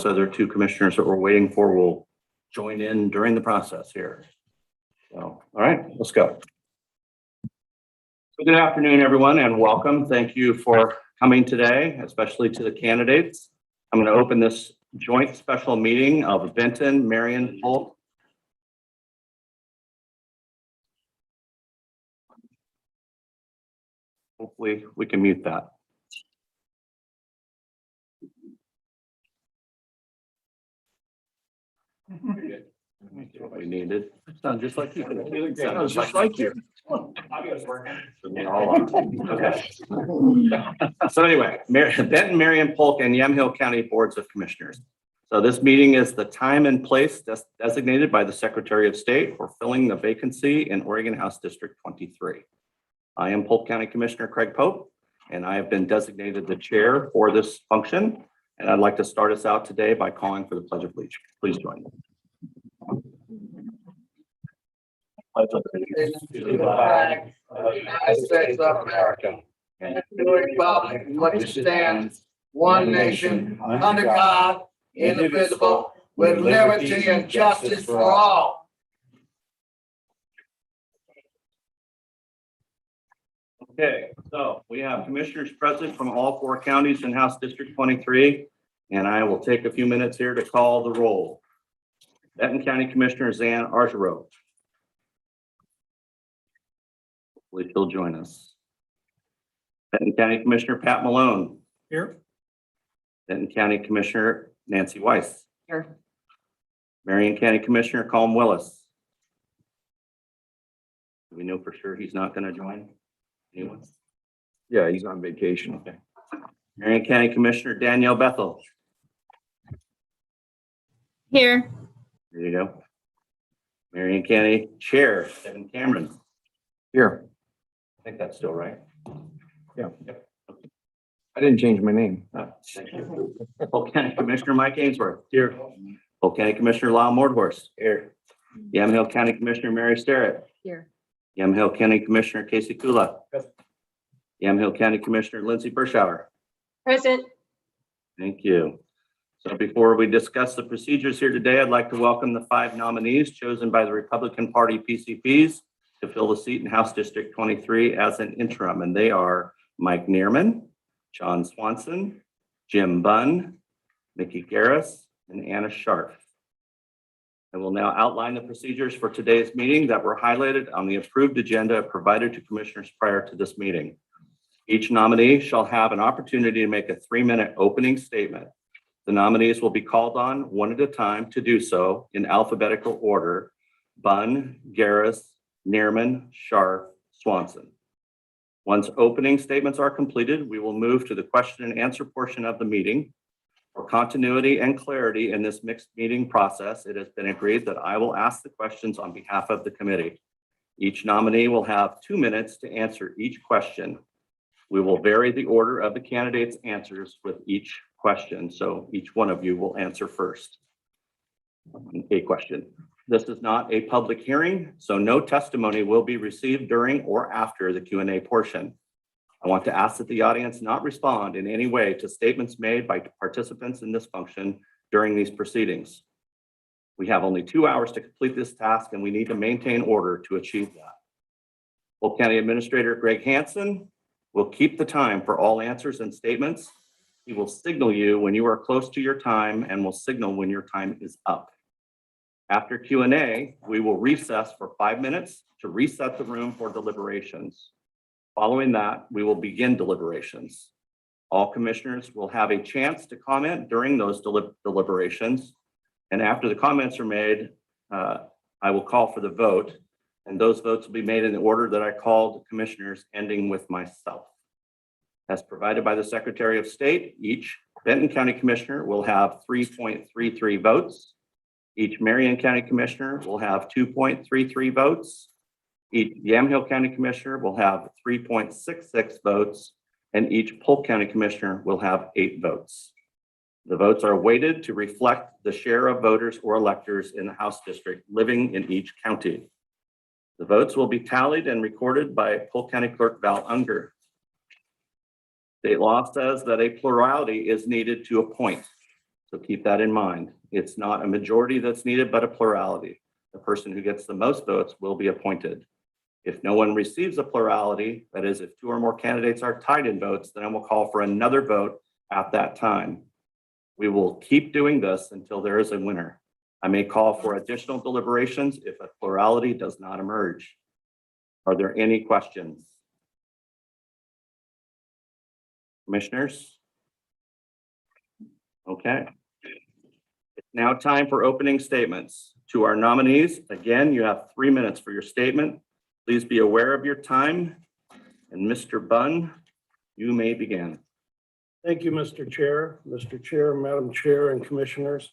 So there are two commissioners that we're waiting for will join in during the process here. So, all right, let's go. So good afternoon, everyone, and welcome. Thank you for coming today, especially to the candidates. I'm going to open this joint special meeting of Benton, Marion, Polk. Hopefully we can mute that. What we needed. It sounds just like you. It sounds just like you. Okay. So anyway, Benton, Marion, Polk, and Yamhill County Boards of Commissioners. So this meeting is the time and place designated by the Secretary of State for filling the vacancy in Oregon House District 23. I am Polk County Commissioner Craig Pope, and I have been designated the chair for this function. And I'd like to start us out today by calling for the Pledge of Allegiance. Please join me. Pledge of allegiance to the flag of the United States of America and to the republic which stands one nation under God, indivisible, with liberty and justice for all. Okay, so we have commissioners present from all four counties in House District 23, and I will take a few minutes here to call the roll. Benton County Commissioner Zan Argero. Hopefully she'll join us. Benton County Commissioner Pat Malone. Here. Benton County Commissioner Nancy Weiss. Here. Marion County Commissioner Colm Willis. Do we know for sure he's not going to join? Anyone? Yeah, he's on vacation. Okay. Marion County Commissioner Danielle Bethel. Here. There you go. Marion County Chair Kevin Cameron. Here. I think that's still right. Yeah. I didn't change my name. Thank you. Polk County Commissioner Mike Ainsworth. Here. Polk County Commissioner Lyle Mordhorst. Here. Yamhill County Commissioner Mary Starrett. Here. Yamhill County Commissioner Casey Kula. Yamhill County Commissioner Lindsay Bershauer. Present. Thank you. So before we discuss the procedures here today, I'd like to welcome the 5 nominees chosen by the Republican Party PCPs to fill the seat in House District 23 as an interim. And they are Mike Neerman, John Swanson, Jim Bunn, Mickey Garris, and Anna Scharf. I will now outline the procedures for today's meeting that were highlighted on the approved agenda provided to commissioners prior to this meeting. Each nominee shall have an opportunity to make a 3-minute opening statement. The nominees will be called on one at a time to do so in alphabetical order: Bunn, Garris, Neerman, Scharf, Swanson. Once opening statements are completed, we will move to the question and answer portion of the meeting. For continuity and clarity in this mixed meeting process, it has been agreed that I will ask the questions on behalf of the committee. Each nominee will have 2 minutes to answer each question. We will vary the order of the candidates' answers with each question, so each one of you will answer first. A question. This is not a public hearing, so no testimony will be received during or after the Q&A portion. I want to ask that the audience not respond in any way to statements made by participants in this function during these proceedings. We have only 2 hours to complete this task, and we need to maintain order to achieve that. Polk County Administrator Greg Hansen will keep the time for all answers and statements. He will signal you when you are close to your time and will signal when your time is up. After Q&A, we will recess for 5 minutes to reset the room for deliberations. Following that, we will begin deliberations. All commissioners will have a chance to comment during those deliberations. And after the comments are made, I will call for the vote. And those votes will be made in the order that I called commissioners, ending with myself. As provided by the Secretary of State, each Benton County Commissioner will have 3.33 votes. Each Marion County Commissioner will have 2.33 votes. Each Yamhill County Commissioner will have 3.66 votes, and each Polk County Commissioner will have 8 votes. The votes are weighted to reflect the share of voters or electors in the House District living in each county. The votes will be tallied and recorded by Polk County Clerk Val Unger. State law says that a plurality is needed to appoint. So keep that in mind. It's not a majority that's needed, but a plurality. The person who gets the most votes will be appointed. If no one receives a plurality, that is, if 2 or more candidates are tied in votes, then I will call for another vote at that time. We will keep doing this until there is a winner. I may call for additional deliberations if a plurality does not emerge. Are there any questions? Commissioners? Okay. It's now time for opening statements. To our nominees, again, you have 3 minutes for your statement. Please be aware of your time. And Mr. Bunn, you may begin. Thank you, Mr. Chair, Madam Chair, and Commissioners.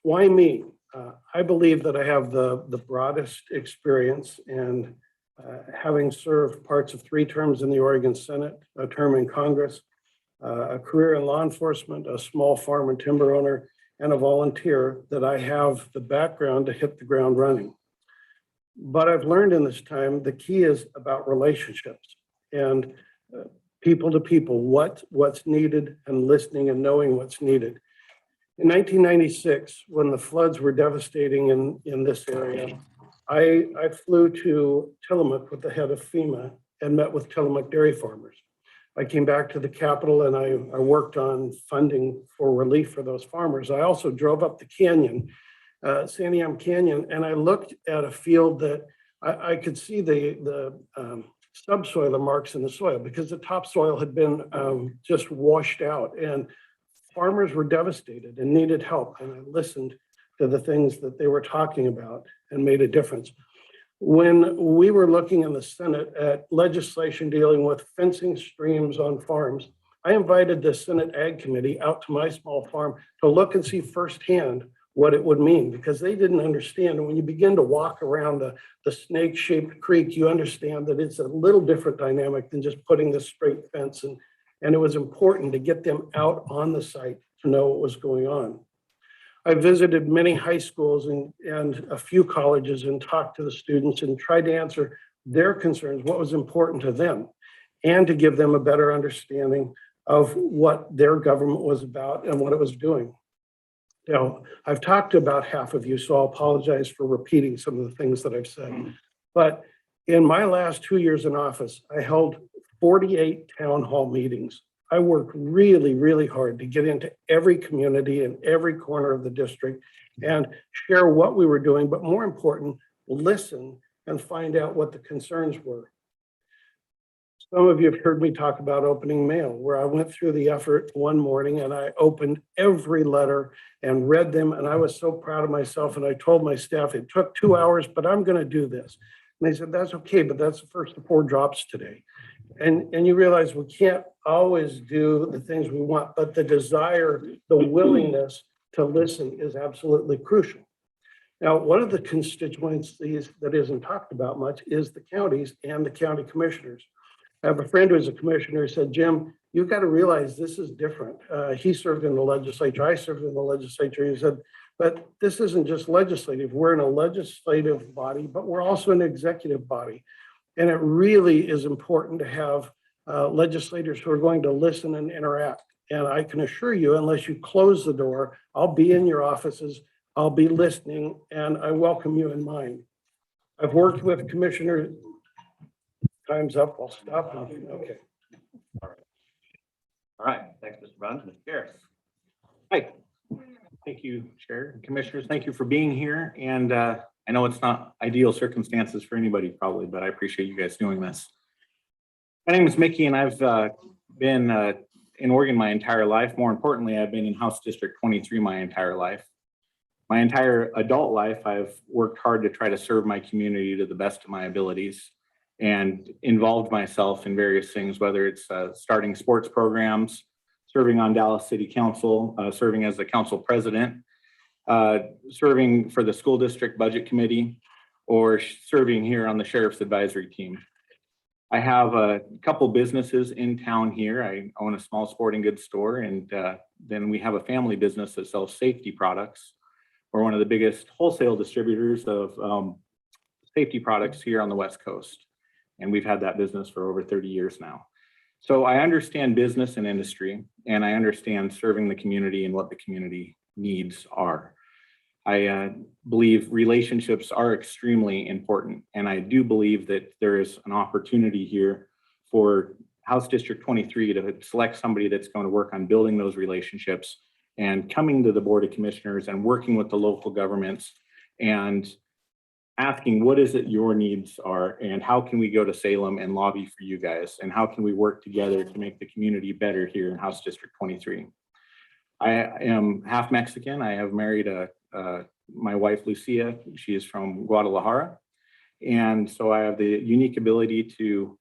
Why me? I believe that I have the broadest experience, and having served parts of 3 terms in the Oregon Senate, a term in Congress, a career in law enforcement, a small farm and timber owner, and a volunteer, that I have the background to hit the ground running. But I've learned in this time, the key is about relationships and people to people, what's needed, and listening and knowing what's needed. In 1996, when the floods were devastating in this area, I flew to Tillamook with the head of FEMA and met with Tillamook dairy farmers. I came back to the Capitol and I worked on funding for relief for those farmers. I also drove up the canyon, Santiam Canyon, and I looked at a field that I could see the subsoil, the marks in the soil, because the topsoil had been just washed out, and farmers were devastated and needed help. And I listened to the things that they were talking about and made a difference. When we were looking in the Senate at legislation dealing with fencing streams on farms, I invited the Senate Ag Committee out to my small farm to look and see firsthand what it would mean, because they didn't understand. And when you begin to walk around the snake-shaped creek, you understand that it's a little different dynamic than just putting the straight fence. And it was important to get them out on the site to know what was going on. I visited many high schools and a few colleges and talked to the students and tried to answer their concerns, what was important to them, and to give them a better understanding of what their government was about and what it was doing. Now, I've talked to about half of you, so I'll apologize for repeating some of the things that I've said. But in my last 2 years in office, I held 48 town hall meetings. I worked really, really hard to get into every community and every corner of the district and share what we were doing, but more important, listen and find out what the concerns were. Some of you have heard me talk about opening mail, where I went through the effort one morning and I opened every letter and read them. And I was so proud of myself. And I told my staff, it took 2 hours, but I'm going to do this. And they said, that's okay, but that's the first of 4 drops today. And you realize we can't always do the things we want, but the desire, the willingness to listen is absolutely crucial. Now, one of the constituencies that isn't talked about much is the counties and the county commissioners. I have a friend who's a commissioner who said, Jim, you've got to realize this is different. He served in the legislature, I served in the legislature. He said, but this isn't just legislative. We're in a legislative body, but we're also an executive body. And it really is important to have legislators who are going to listen and interact. And I can assure you, unless you close the door, I'll be in your offices, I'll be listening, and I welcome you in mine. I've worked with Commissioner, time's up, I'll stop. Okay. All right. Thanks, Mr. Bunn. Mr. Garris. Hi. Thank you, Chair and Commissioners. Thank you for being here. And I know it's not ideal circumstances for anybody probably, but I appreciate you guys doing this. My name is Mickey and I've been in Oregon my entire life. More importantly, I've been in House District 23 my entire life. My entire adult life, I've worked hard to try to serve my community to the best of my abilities and involved myself in various things, whether it's starting sports programs, serving on Dallas City Council, serving as the council president, serving for the school district budget committee, or serving here on the sheriff's advisory team. I have a couple businesses in town here. I own a small sporting goods store, and then we have a family business that sells safety products. We're one of the biggest wholesale distributors of safety products here on the West Coast. And we've had that business for over 30 years now. So I understand business and industry, and I understand serving the community and what the community needs are. I believe relationships are extremely important, and I do believe that there is an opportunity here for House District 23 to select somebody that's going to work on building those relationships and coming to the Board of Commissioners and working with the local governments and asking what is it your needs are and how can we go to Salem and lobby for you guys and how can we work together to make the community better here in House District 23. I am half Mexican. I have married my wife, Lucia. She is from Guadalajara. And so I have the unique ability to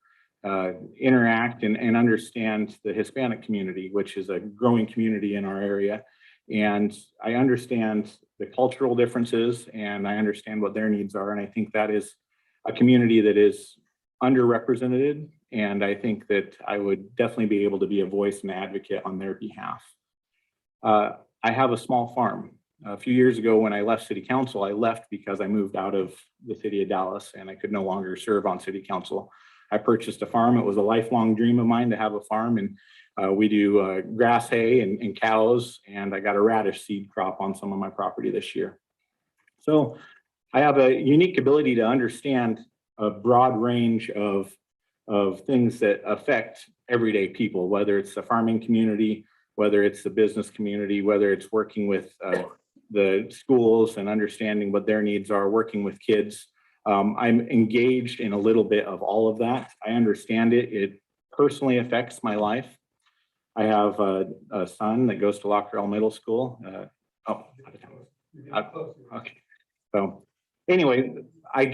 interact and understand the Hispanic community, which is a growing community in our area. And I understand the cultural differences and I understand what their needs are. And I think that is a community that is underrepresented. And I think that I would definitely be able to be a voice and advocate on their behalf. I have a small farm. A few years ago when I left city council, I left because I moved out of the city of Dallas and I could no longer serve on city council. I purchased a farm. It was a lifelong dream of mine to have a farm, and we do grass hay and cows, and I got a radish seed crop on some of my property this year. So I have a unique ability to understand a broad range of things that affect everyday people, whether it's the farming community, whether it's the business community, whether it's working with the schools and understanding what their needs are, working with kids. I'm engaged in a little bit of all of that. I understand it. It personally affects my life. I have a son that goes to Lockrell Middle School. Okay. So anyway, I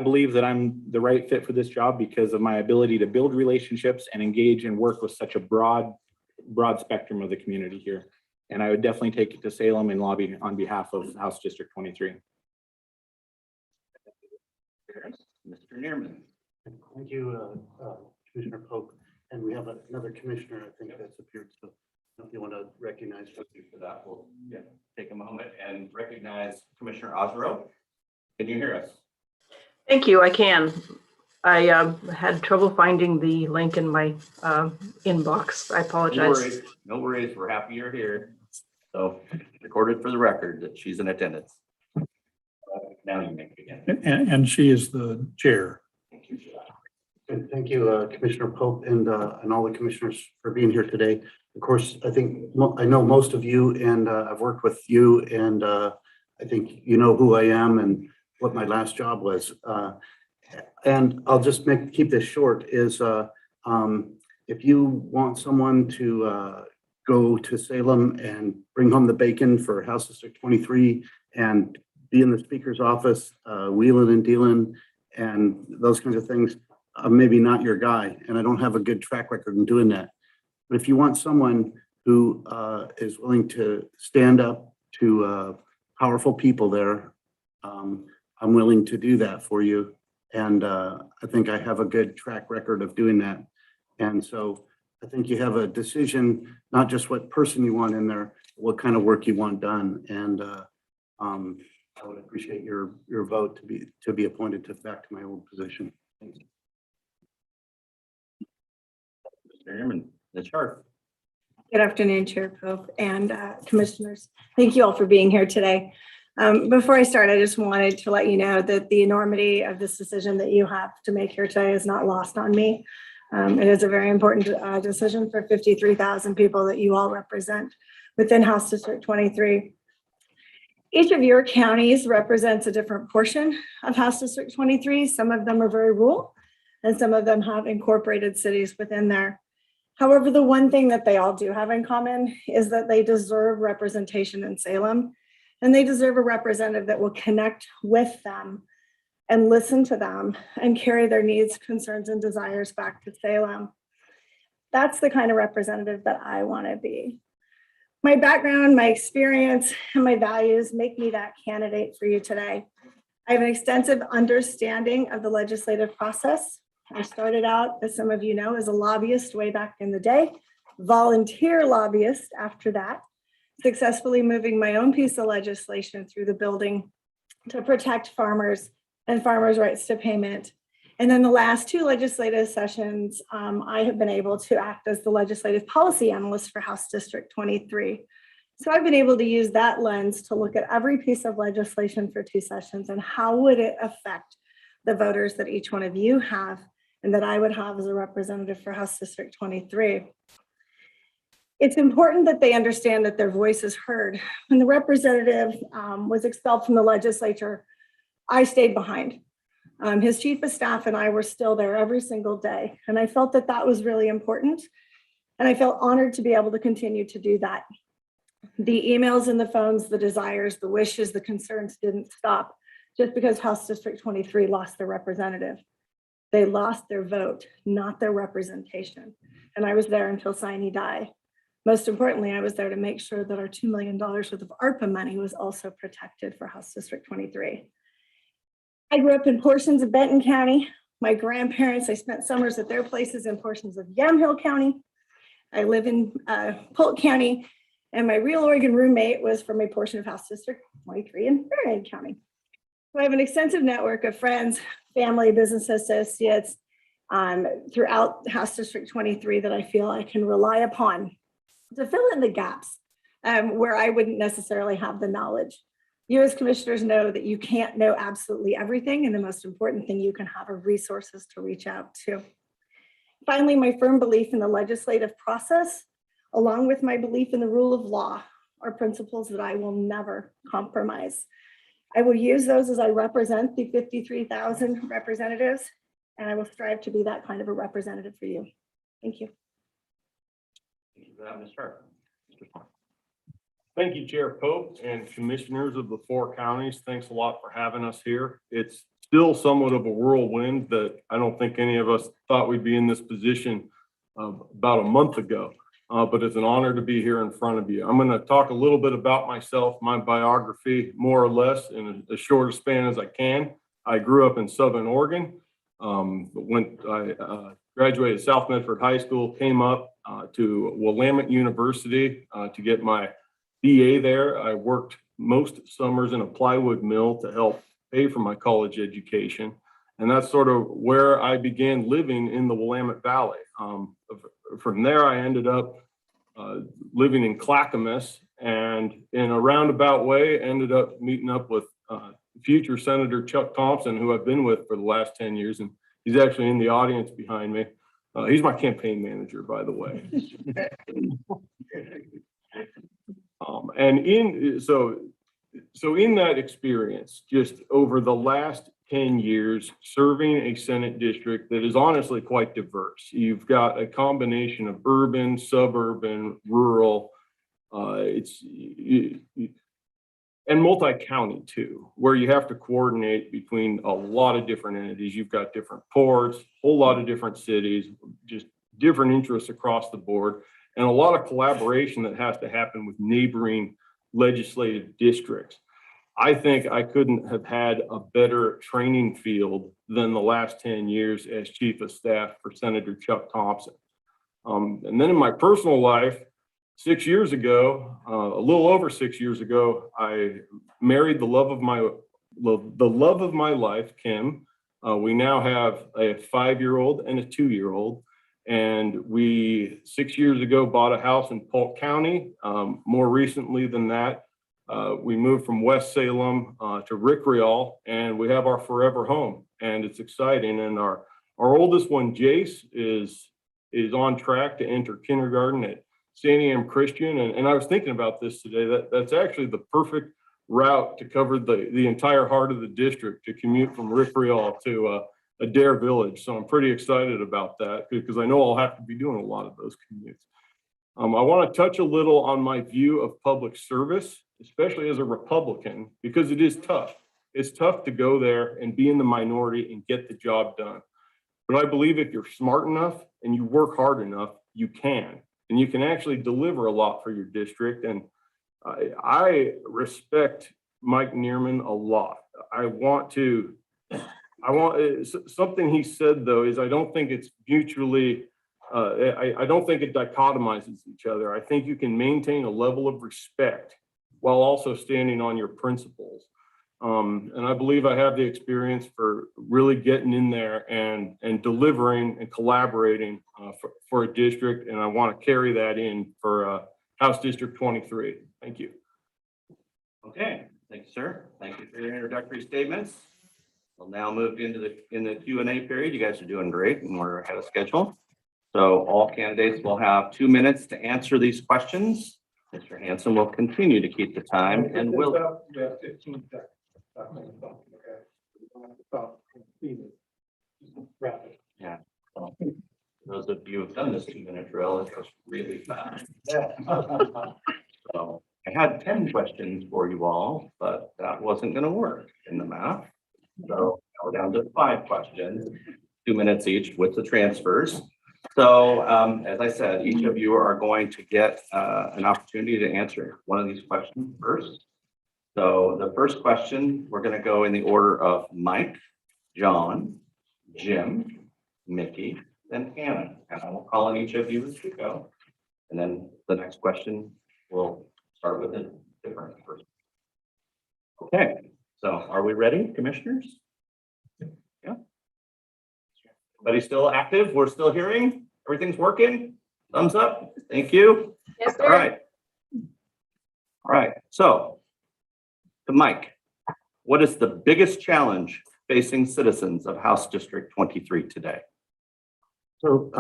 believe that I'm the right fit for this job because of my ability to build relationships and engage and work with such a broad spectrum of the community here. And I would definitely take it to Salem and lobby on behalf of House District 23. Mr. Neerman. Thank you, Commissioner Pope. And we have another commissioner, I think, that's appeared. So if you want to recognize. For that, we'll take a moment and recognize Commissioner Osro. Can you hear us? Thank you, I can. I had trouble finding the link in my inbox. I apologize. No worries. We're happy you're here. So recorded for the record that she's in attendance. Now you may begin. And she is the chair. Thank you. And thank you, Commissioner Pope and all the commissioners for being here today. Of course, I know most of you and I've worked with you and I think you know who I am and what my last job was. And I'll just keep this short is if you want someone to go to Salem and bring home the bacon for House District 23 and be in the speaker's office, wheeling and dealing and those kinds of things, I'm maybe not your guy. And I don't have a good track record in doing that. But if you want someone who is willing to stand up to powerful people there, I'm willing to do that for you. And I think I have a good track record of doing that. And so I think you have a decision, not just what person you want in there, what kind of work you want done. And I would appreciate your vote to be appointed back to my old position. Thank you. Mr. Neerman, Ms. Sharp. Good afternoon, Chair Pope and commissioners. Thank you all for being here today. Before I start, I just wanted to let you know that the enormity of this decision that you have to make here today is not lost on me. It is a very important decision for 53,000 people that you all represent within House District 23. Each of your counties represents a different portion of House District 23. Some of them are very rural and some of them have incorporated cities within there. However, the one thing that they all do have in common is that they deserve representation in Salem, and they deserve a representative that will connect with them and listen to them and carry their needs, concerns, and desires back to Salem. That's the kind of representative that I want to be. My background, my experience, and my values make me that candidate for you today. I have an extensive understanding of the legislative process. I started out, as some of you know, as a lobbyist way back in the day, volunteer lobbyist after that, successfully moving my own piece of legislation through the building to protect farmers and farmers' rights to payment And then the last two legislative sessions, I have been able to act as the legislative policy analyst for House District 23. So I've been able to use that lens to look at every piece of legislation for 2 sessions and how would it affect the voters that each one of you have and that I would have as a representative for House District 23. It's important that they understand that their voice is heard. When the representative was expelled from the legislature, I stayed behind. His chief of staff and I were still there every single day. And I felt that that was really important. And I felt honored to be able to continue to do that. The emails and the phones, the desires, the wishes, the concerns didn't stop just because House District 23 lost their representative. They lost their vote, not their representation. And I was there until sine die. Most importantly, I was there to make sure that our $2 million worth of ARPA money was also protected for House District 23. I grew up in portions of Benton County. My grandparents, I spent summers at their places in portions of Yamhill County. I live in Polk County, and my real Oregon roommate was from a portion of House District 23 in Marion County. So I have an extensive network of friends, family, business associates throughout House District 23 that I feel I can rely upon to fill in the gaps where I wouldn't necessarily have the knowledge. You as commissioners know that you can't know absolutely everything, and the most important thing you can have are resources to reach out to. Finally, my firm belief in the legislative process, along with my belief in the rule of law, are principles that I will never compromise. I will use those as I represent the 53,000 representatives, and I will strive to be that kind of a representative for you. Thank you. Thank you for that, Ms. Hart. Mr. Swan. Thank you, Chair Pope and commissioners of the 4 counties. Thanks a lot for having us here. It's still somewhat of a whirlwind that I don't think any of us thought we'd be in this position about a month ago, but it's an honor to be here in front of you. I'm going to talk a little bit about myself, my biography, more or less in as short a span as I can. I grew up in Southern Oregon. I graduated South Medford High School, came up to Willamette University to get my BA there. I worked most summers in a plywood mill to help pay for my college education. And that's sort of where I began living in the Willamette Valley. From there, I ended up living in Clackamas, and in a roundabout way, ended up meeting up with future Senator Chuck Thompson, who I've been with for the last 10 years. And he's actually in the audience behind me. He's my campaign manager, by the way. So in that experience, just over the last 10 years, serving a Senate district that is honestly quite diverse. You've got a combination of urban, suburban, rural, and multi-county too, where you have to coordinate between a lot of different entities. You've got different ports, a whole lot of different cities, just different interests across the board, and a lot of collaboration that has to happen with neighboring legislative districts. I think I couldn't have had a better training field than the last 10 years as chief of staff for Senator Chuck Thompson. And then in my personal life, 6 years ago, a little over 6 years ago, I married the love of my life, Kim. We now have a 5-year-old and a 2-year-old. And we 6 years ago bought a house in Polk County. More recently than that, we moved from West Salem to Rickreall, and we have our forever home, and it's exciting. And our oldest one, Jace, is on track to enter kindergarten at St. Anne Christian. And I was thinking about this today, that's actually the perfect route to cover the entire heart of the district, to commute from Rickreall to Adair Village. So I'm pretty excited about that because I know I'll have to be doing a lot of those commutes. I want to touch a little on my view of public service, especially as a Republican, because it is tough. It's tough to go there and be in the minority and get the job done. But I believe if you're smart enough and you work hard enough, you can. And you can actually deliver a lot for your district. And I respect Mike Neerman a lot. Something he said, though, is I don't think it's mutually, I don't think it dichotomizes each other. I think you can maintain a level of respect while also standing on your principles. And I believe I have the experience for really getting in there and delivering and collaborating for a district. And I want to carry that in for House District 23. Thank you. Okay, thank you, sir. Thank you for your introductory statements. We'll now move into the Q&A period. You guys are doing great and we're ahead of schedule. So all candidates will have 2 minutes to answer these questions. Mr. Hanson will continue to keep the time and will. We have 15 seconds. Rapid. Yeah. So, those of you who have done this 2-minute drill, it goes really fast. So I had 10 questions for you all, but that wasn't going to work in the math. So we're down to 5 questions, 2 minutes each with the transfers. So as I said, each of you are going to get an opportunity to answer one of these questions first. So the first question, we're going to go in the order of Mike, John, Jim, Mickey, and Hannah. And I will call on each of you as we go. And then the next question will start with a different person. Okay, so are we ready, commissioners? Yeah. Everybody still active? We're still hearing? Everything's working? Thumbs up? Thank you. Yes, All right. All right, so to Mike, what is the biggest challenge facing citizens of House District 23 today? So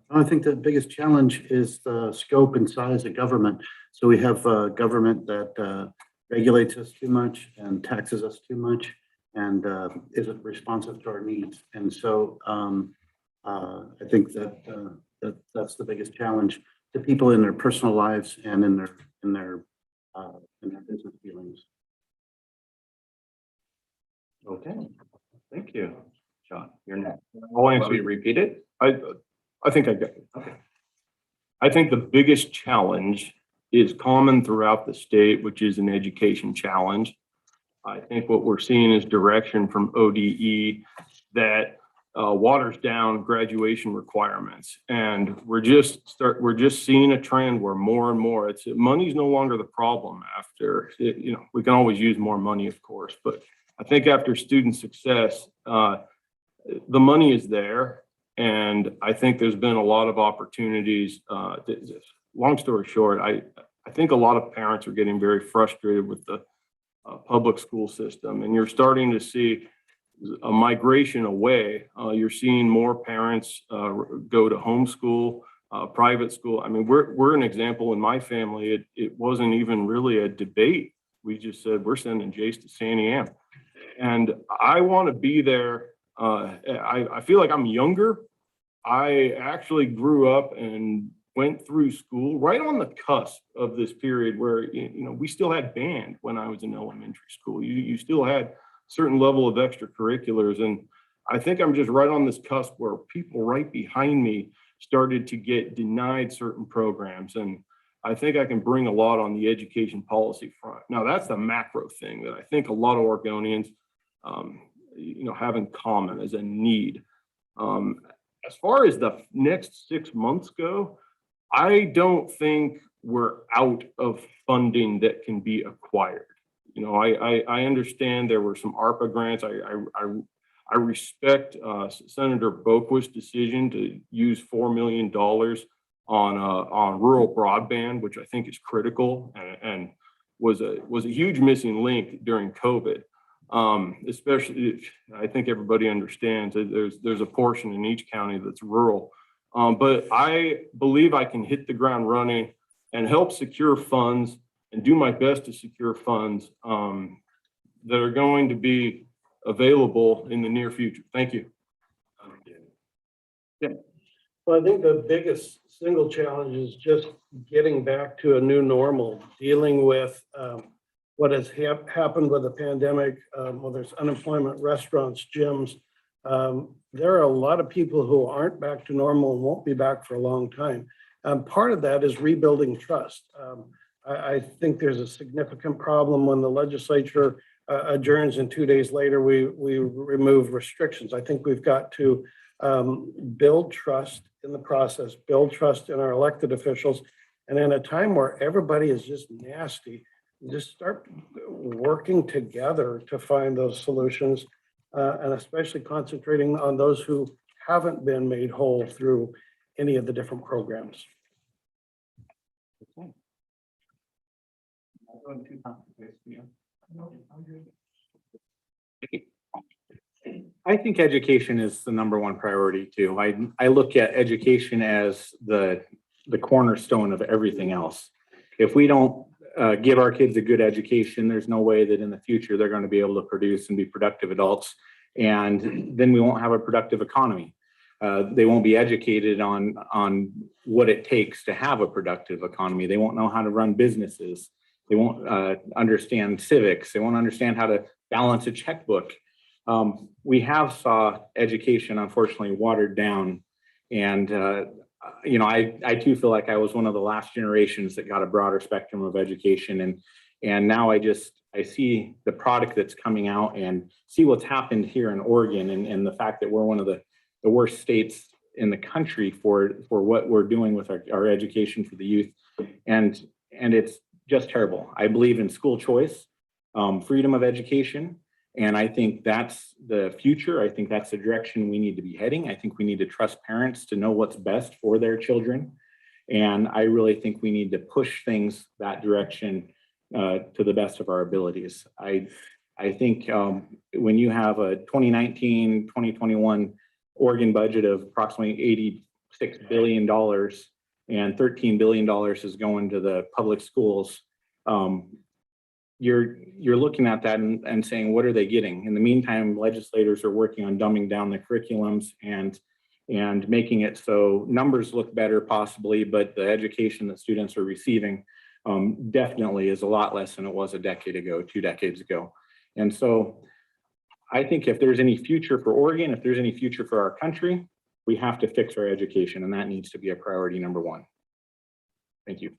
I think the biggest challenge is the scope and size of government. So we have government that regulates us too much and taxes us too much and isn't responsive to our needs. And so I think that's the biggest challenge to people in their personal lives and in their business dealings. Okay, thank you. John, you're next. I'll Want answer. me to repeat it? I think I got it. Okay. I think the biggest challenge is common throughout the state, which is an education challenge. I think what we're seeing is direction from ODE that waters down graduation requirements. And we're just seeing a trend where more and more money's no longer the problem after, we can always use more money, of course, but I think after student success, the money is there. And I think there's been a lot of opportunities. Long story short, I think a lot of parents are getting very frustrated with the public school system, and you're starting to see a migration away. You're seeing more parents go to homeschool, private school. I mean, we're an example in my family. It wasn't even really a debate. We just said, we're sending Jace to Sandy Am. And I want to be there. I feel like I'm younger. I actually grew up and went through school right on the cusp of this period where, we still had band when I was in elementary school. You still had certain level of extracurriculars. And I think I'm just right on this cusp where people right behind me started to get denied certain programs. And I think I can bring a lot on the education policy front. Now, that's the macro thing that I think a lot of Oregonians, have in common as a need. As far as the next 6 months go, I don't think we're out of funding that can be acquired. I understand there were some ARPA grants. I respect Senator Boquist's decision to use $4 million on rural broadband, which I think is critical and was a huge missing link during COVID. Especially, I think everybody understands that there's a portion in each county that's rural. But I believe I can hit the ground running and help secure funds and do my best to secure funds that are going to be available in the near future. Thank you. Well, I think the biggest single challenge is just getting back to a new normal, dealing with what has happened with the pandemic, whether it's unemployment, restaurants, gyms. There are a lot of people who aren't back to normal and won't be back for a long time. Part of that is rebuilding trust. I think there's a significant problem when the legislature adjourns and 2 days later we remove restrictions. I think we've got to build trust in the process, build trust in our elected officials. And in a time where everybody is just nasty, just start working together to find those solutions, and especially concentrating on those who haven't been made whole through any of the different programs. I think education is the number one priority too. I look at education as the cornerstone of everything else. If we don't give our kids a good education, there's no way that in the future they're going to be able to produce and be productive adults. And then we won't have a productive economy. They won't be educated on what it takes to have a productive economy. They won't know how to run businesses. They won't understand civics. They won't understand how to balance a checkbook. We have saw education unfortunately watered down, and I too feel like I was one of the last generations that got a broader spectrum of education, and now I see the product that's coming out and see what's happened here in Oregon, and the fact that we're one of the worst states in the country for what we're doing with our education for the youth, and it's just terrible. I believe in school choice, freedom of education. And I think that's the future. I think that's the direction we need to be heading. I think we need to trust parents to know what's best for their children. And I really think we need to push things that direction to the best of our abilities. I think when you have a 2019, 2021 Oregon budget of approximately $86 billion and $13 billion is going to the public schools, you're looking at that and saying, what are they getting? In the meantime, legislators are working on dumbing down the curriculums and making it so numbers look better possibly, but the education that students are receiving definitely is a lot less than it was a decade ago, 2 decades ago. And so I think if there's any future for Oregon, if there's any future for our country, we have to fix our education, and that needs to be a priority number one. Thank you.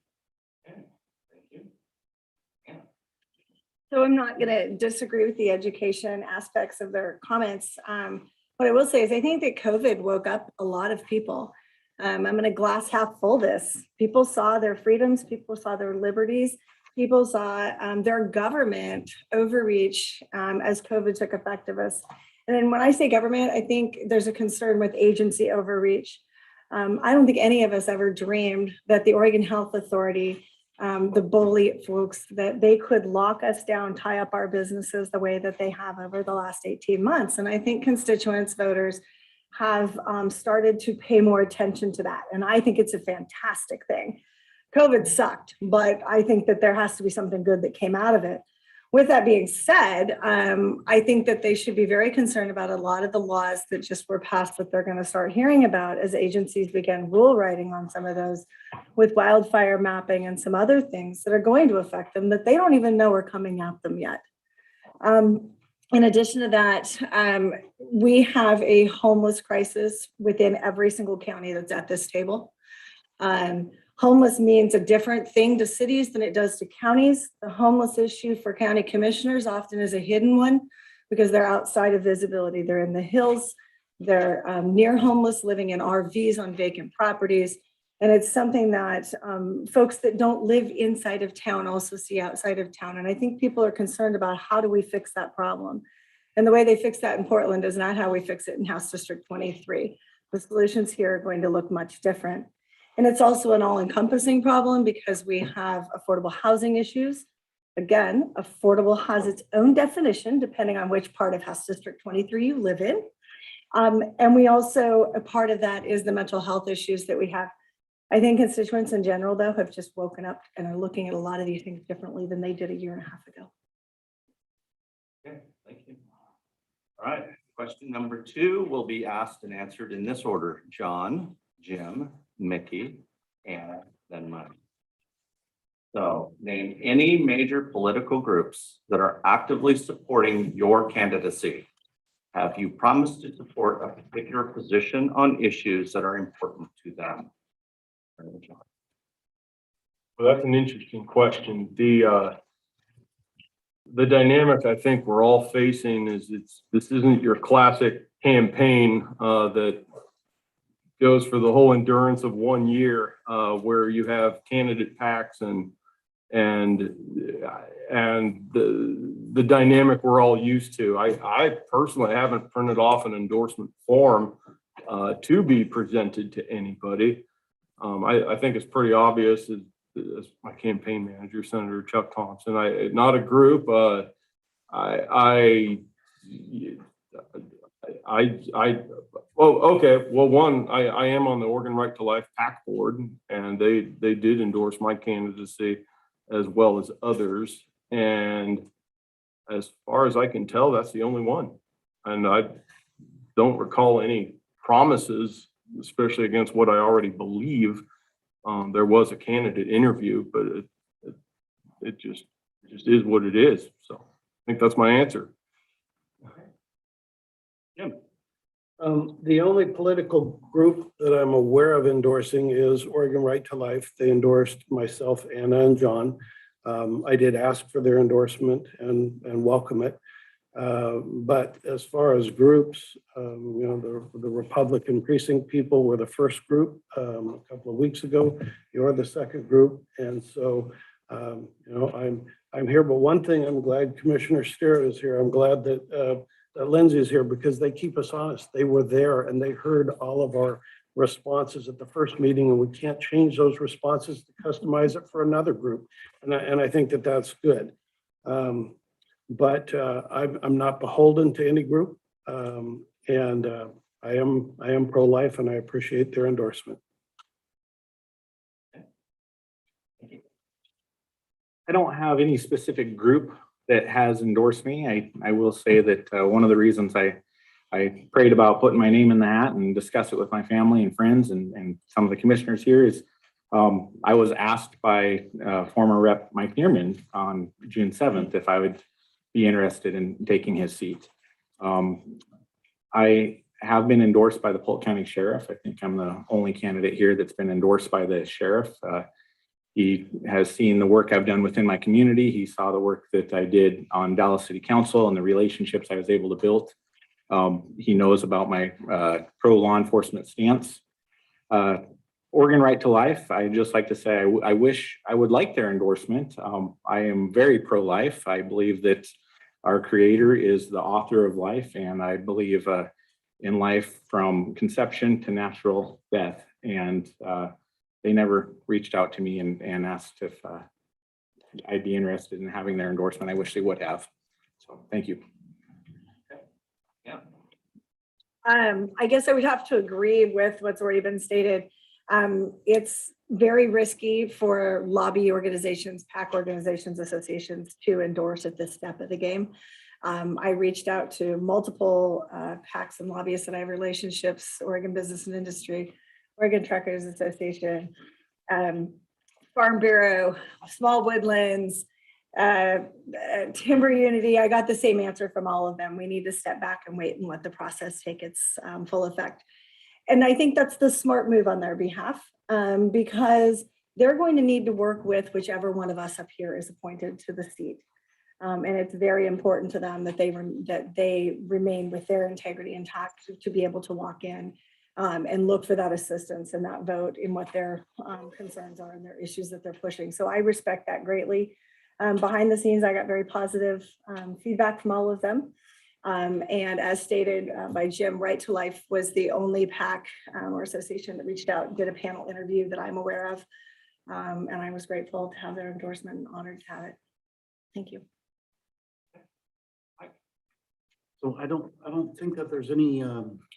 So I'm not going to disagree with the education aspects of their comments. What I will say is I think that COVID woke up a lot of people. I'm going to glass half full this. People saw their freedoms, people saw their liberties, people saw their government overreach as COVID took effect of us. And then when I say government, I think there's a concern with agency overreach. I don't think any of us ever dreamed that the Oregon Health Authority, the bully folks, that they could lock us down, tie up our businesses the way that they have over the last 18 months. And I think constituents, voters have started to pay more attention to that. And I think it's a fantastic thing. COVID sucked, but I think that there has to be something good that came out of it. With that being said, I think that they should be very concerned about a lot of the laws that just were passed that they're going to start hearing about as agencies begin rule writing on some of those, with wildfire mapping and some other things that are going to affect them that they don't even know are coming at them yet. In addition to that, we have a homeless crisis within every single county that's at this table. Homeless means a different thing to cities than it does to counties. The homeless issue for county commissioners often is a hidden one because they're outside of visibility. They're in the hills, they're near homeless, living in RVs on vacant properties. And it's something that folks that don't live inside of town also see outside of town. And I think people are concerned about how do we fix that problem? And the way they fix that in Portland is not how we fix it in House District 23. The solutions here are going to look much different. And it's also an all-encompassing problem because we have affordable housing issues. Again, affordable has its own definition depending on which part of House District 23 you live in. And we also, a part of that is the mental health issues that we have. I think constituents in general, though, have just woken up and are looking at a lot of these things differently than they did a year and a half ago. Okay, thank you. All right, question number 2 will be asked and answered in this order: John, Jim, Mickey, and then Mike. So name any major political groups that are actively supporting your candidacy. Have you promised to support a particular position on issues that are important to them? Well, that's an interesting question. The dynamic I think we're all facing is this isn't your classic campaign that goes for the whole endurance of 1 year, where you have candidate packs and and the dynamic we're all used to. I personally haven't printed off an endorsement form to be presented to anybody. I think it's pretty obvious as my campaign manager, Senator Chuck Thompson, not a group. Okay. Well, one, I am on the Oregon Right to Life PAC board, and they did endorse my candidacy as well as others. And as far as I can tell, that's the only one. And I don't recall any promises, especially against what I already believe. There was a candidate interview, but it just is what it is. So I think that's my answer. The only political group that I'm aware of endorsing is Oregon Right to Life. They endorsed myself, Anna, and John. I did ask for their endorsement and welcome it. But as far as groups, the Republican precinct people were the first group a couple of weeks ago. You're the second group. And so, I'm here. But one thing, I'm glad Commissioner Sterrett is here. I'm glad that Lindsay is here because they keep us honest. They were there and they heard all of our responses at the first meeting, and we can't change those responses to customize it for another group. And I think that that's good. But I'm not beholden to any group, and I am pro-life, and I appreciate their endorsement. I don't have any specific group that has endorsed me. I will say that one of the reasons I prayed about putting my name in the hat and discuss it with my family and friends and some of the commissioners here is I was asked by former Rep. Mike Neerman on June 7th if I would be interested in taking his seat. I have been endorsed by the Polk County Sheriff. I think I'm the only candidate here that's been endorsed by the sheriff. He has seen the work I've done within my community. He saw the work that I did on Dallas City Council and the relationships I was able to build. He knows about my pro-law enforcement stance. Oregon Right to Life, I just like to say, I wish I would like their endorsement. I am very pro-life. I believe that our Creator is the author of life, and I believe in life from conception to natural death. And they never reached out to me and asked if I'd be interested in having their endorsement. I wish they would have. So thank you. I guess I would have to agree with what's already been stated. It's very risky for lobby organizations, PAC organizations, associations to endorse at this step of the game. I reached out to multiple PACs and lobbyists that I have relationships, Oregon Business and Industry, Oregon Truckers Association, Farm Bureau, Small Woodlands, Timber Unity. I got the same answer from all of them. We need to step back and wait and let the process take its full effect. And I think that's the smart move on their behalf because they're going to need to work with whichever one of us up here is appointed to the seat. And it's very important to them that they remain with their integrity intact to be able to walk in and look for that assistance and that vote in what their concerns are and their issues that they're pushing. So I respect that greatly. Behind the scenes, I got very positive feedback from all of them. And as stated by Jim, Right to Life was the only PAC or association that reached out and did a panel interview that I'm aware of. And I was grateful to have their endorsement and honored to have it. Thank you. So I don't think that there's any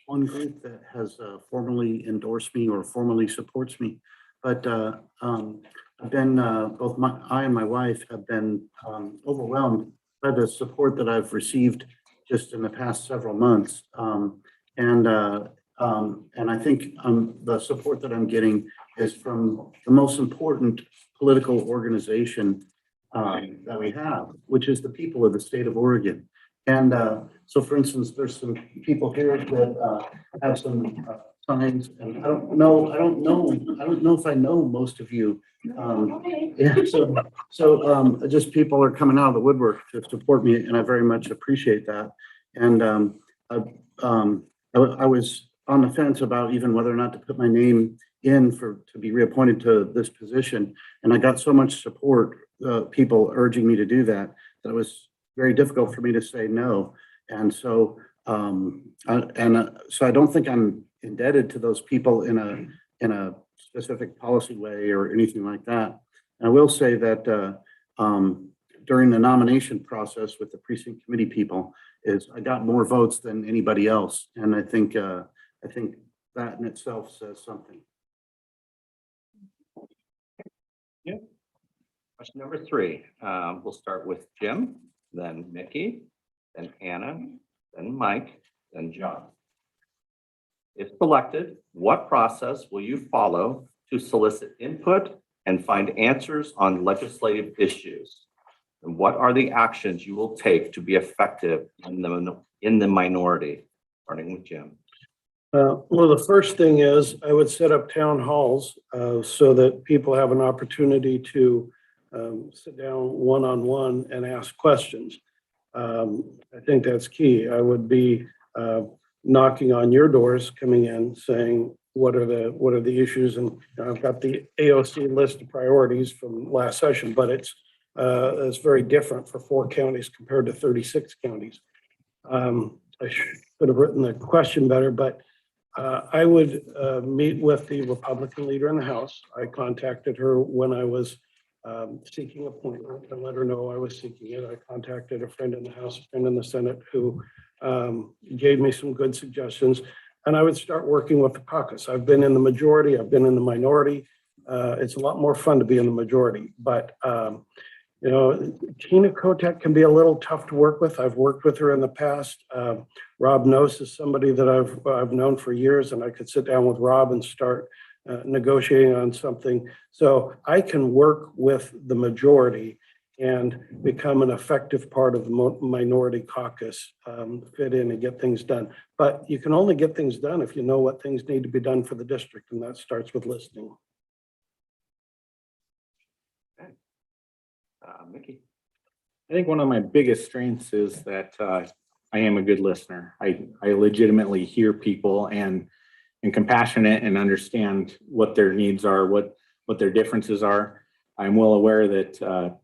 one group that has formally endorsed me or formally supports me, but I've been I and my wife have been overwhelmed by the support that I've received just in the past several months, and I think the support that I'm getting is from the most important political organization that we have, which is the people of the state of Oregon. And so, for instance, there's some people here that have some signs, and I don't know if I know most of you. Yeah, so just people are coming out of the woodwork to support me, and I very much appreciate that. And I was on the fence about even whether or not to put my name in to be reappointed to this position, and I got so much support people urging me to do that, that it was very difficult for me to say no. And so, so I don't think I'm indebted to those people in a specific policy way or anything like that. And I will say that during the nomination process with the precinct committee people, I got more votes than anybody else, and I think that in itself says something. Question number 3. We'll start with Jim, then Mickey, then Anna, then Mike, then John. If selected, what process will you follow to solicit input and find answers on legislative issues? And what are the actions you will take to be effective in the minority? Starting with Jim. Well, the first thing is I would set up town halls so that people have an opportunity to sit down one-on-one and ask questions. I think that's key. I would be knocking on your doors, coming in, saying, what are the issues? And I've got the AOC list of priorities from last session, but it's very different for 4 counties compared to 36 counties. I should have written the question better, but I would meet with the Republican leader in the House. I contacted her when I was seeking appointment and let her know I was seeking it. I contacted a friend in the House, a friend in the Senate who gave me some good suggestions, and I would start working with the caucus. I've been in the majority, I've been in the minority. It's a lot more fun to be in the majority, but you know, Tina Kotek can be a little tough to work with. I've worked with her in the past. Rob Nose is somebody that I've known for years, and I could sit down with Rob and start negotiating on something. So I can work with the majority and become an effective part of the minority caucus, fit in and get things done. But you can only get things done if you know what things need to be done for the district, and that starts with listening. Mickey. I think one of my biggest strengths is that I am a good listener. I legitimately hear people and compassionate and understand what their needs are, what their differences are. I'm well aware that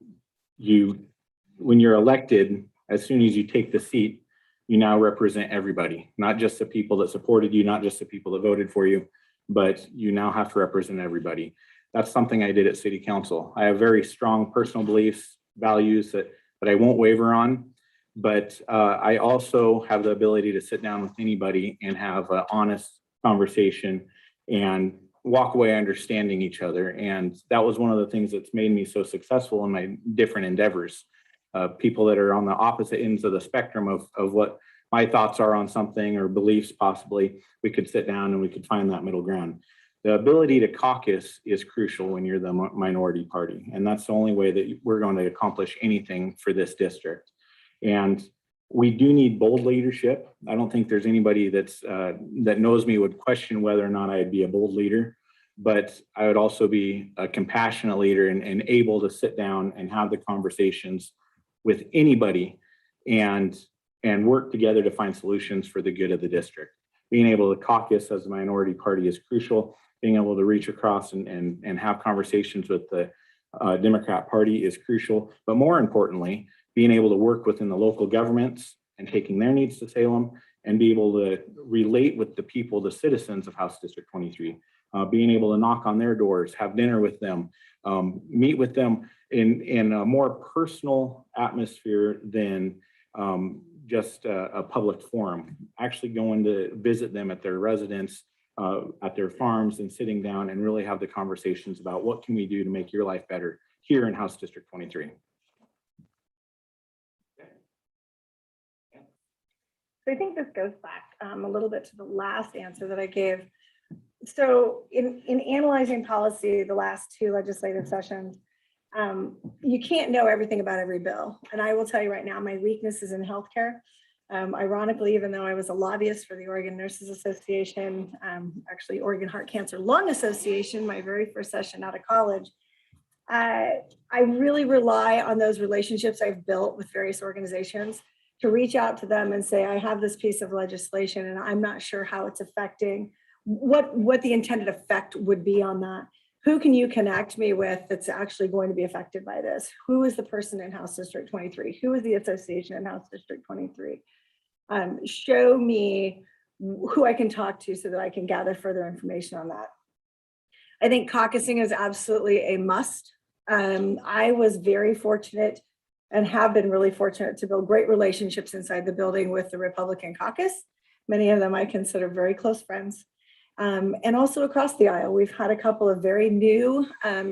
when you're elected, as soon as you take the seat, you now represent everybody, not just the people that supported you, not just the people that voted for you, but you now have to represent everybody. That's something I did at City Council. I have very strong personal beliefs, values that I won't waver on, but I also have the ability to sit down with anybody and have an honest conversation and walk away understanding each other. And that was one of the things that's made me so successful in my different endeavors. People that are on the opposite ends of the spectrum of what my thoughts are on something or beliefs, possibly, we could sit down and we could find that middle ground. The ability to caucus is crucial when you're the minority party. And that's the only way that we're going to accomplish anything for this district. And we do need bold leadership. I don't think there's anybody that knows me would question whether or not I'd be a bold leader, but I would also be a compassionate leader and able to sit down and have the conversations with anybody and work together to find solutions for the good of the district. Being able to caucus as a minority party is crucial. Being able to reach across and have conversations with the Democrat Party is crucial. But more importantly, being able to work within the local governments and taking their needs to Salem and be able to relate with the people, the citizens of House District 23, being able to knock on their doors, have dinner with them, meet with them in a more personal atmosphere than just a public forum. Actually going to visit them at their residence, at their farms, and sitting down and really have the conversations about what can we do to make your life better here in House District 23. So I think this goes back a little bit to the last answer that I gave. So in analyzing policy, the last 2 legislative sessions, you can't know everything about every bill. And I will tell you right now, my weakness is in healthcare. Ironically, even though I was a lobbyist for the Oregon Nurses Association, actually Oregon Heart Cancer Lung Association, my very first session out of college, I really rely on those relationships I've built with various organizations to reach out to them and say, I have this piece of legislation and I'm not sure how it's affecting, what the intended effect would be on that. who can you connect me with that's actually going to be affected by this? Who is the person in House District 23? Who is the association in House District 23? Show me who I can talk to so that I can gather further information on that. I think caucusing is absolutely a must. I was very fortunate and have been really fortunate to build great relationships inside the building with the Republican caucus. Many of them I consider very close friends. And also across the aisle, we've had a couple of very new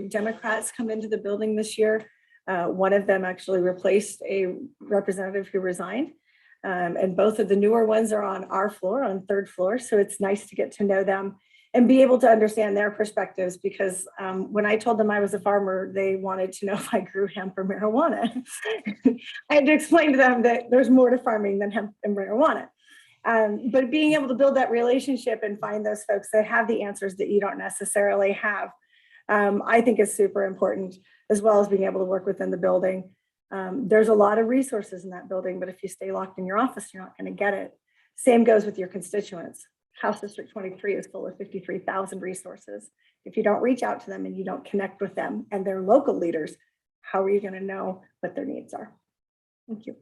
Democrats come into the building this year. One of them actually replaced a representative who resigned. And both of the newer ones are on our floor, on third floor. So it's nice to get to know them and be able to understand their perspectives, because when I told them I was a farmer, they wanted to know if I grew hemp or marijuana. I had to explain to them that there's more to farming than hemp and marijuana. But being able to build that relationship and find those folks that have the answers that you don't necessarily have, I think is super important, as well as being able to work within the building. There's a lot of resources in that building, but if you stay locked in your office, you're not going to get it. Same goes with your constituents. House District 23 is full of 53,000 resources. If you don't reach out to them and you don't connect with them and their local leaders, how are you going to know what their needs are? Thank you.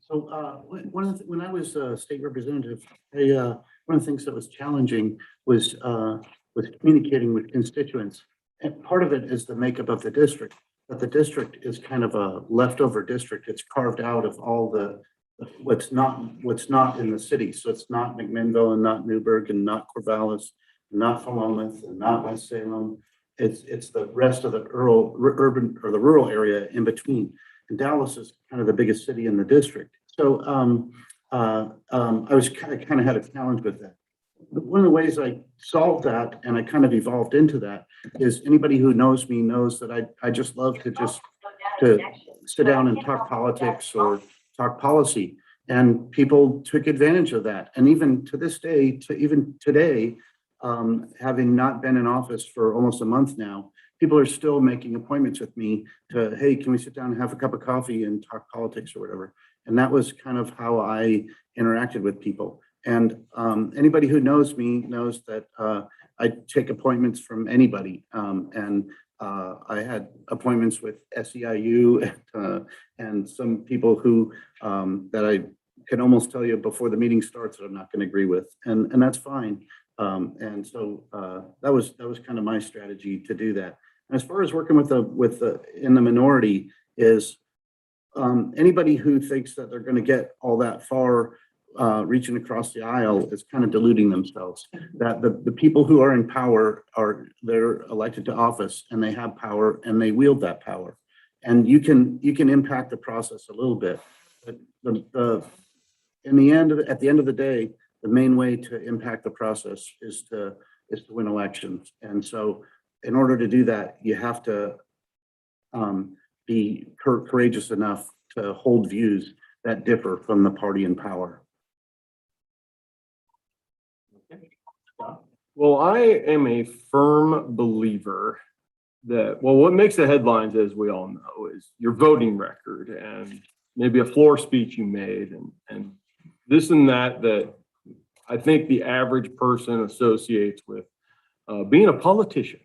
So when I was a state representative, one of the things that was challenging was communicating with constituents. And part of it is the makeup of the district, but the district is kind of a leftover district. It's carved out of all the what's not in the city. So it's not McMinnville and not Newburgh and not Corvallis, not Philomath and not West Salem. It's the rest of the urban or the rural area in between. And Dallas is kind of the biggest city in the district. So I kind of had a challenge with that. One of the ways I solved that, and I kind of evolved into that, is anybody who knows me knows that I just love to sit down and talk politics or talk policy. And people took advantage of that. And even to this day, even today, having not been in office for almost a month now, people are still making appointments with me to, hey, can we sit down and have a cup of coffee and talk politics or whatever? And that was kind of how I interacted with people. And anybody who knows me knows that I take appointments from anybody. I had appointments with SEIU and some people who that I can almost tell you before the meeting starts that I'm not going to agree with, and that's fine. And so that was kind of my strategy to do that. And as far as working with the in the minority is anybody who thinks that they're going to get all that far reaching across the aisle is kind of deluding themselves. That the people who are in power they're elected to office and they have power and they wield that power, and you can impact the process a little bit. But at the end of the day, the main way to impact the process is to win elections. And so in order to do that, you have to be courageous enough to hold views that differ from the party in power. Well, I am a firm believer that, well, what makes the headlines, as we all know, is your voting record and maybe a floor speech you made and this and that I think the average person associates with being a politician.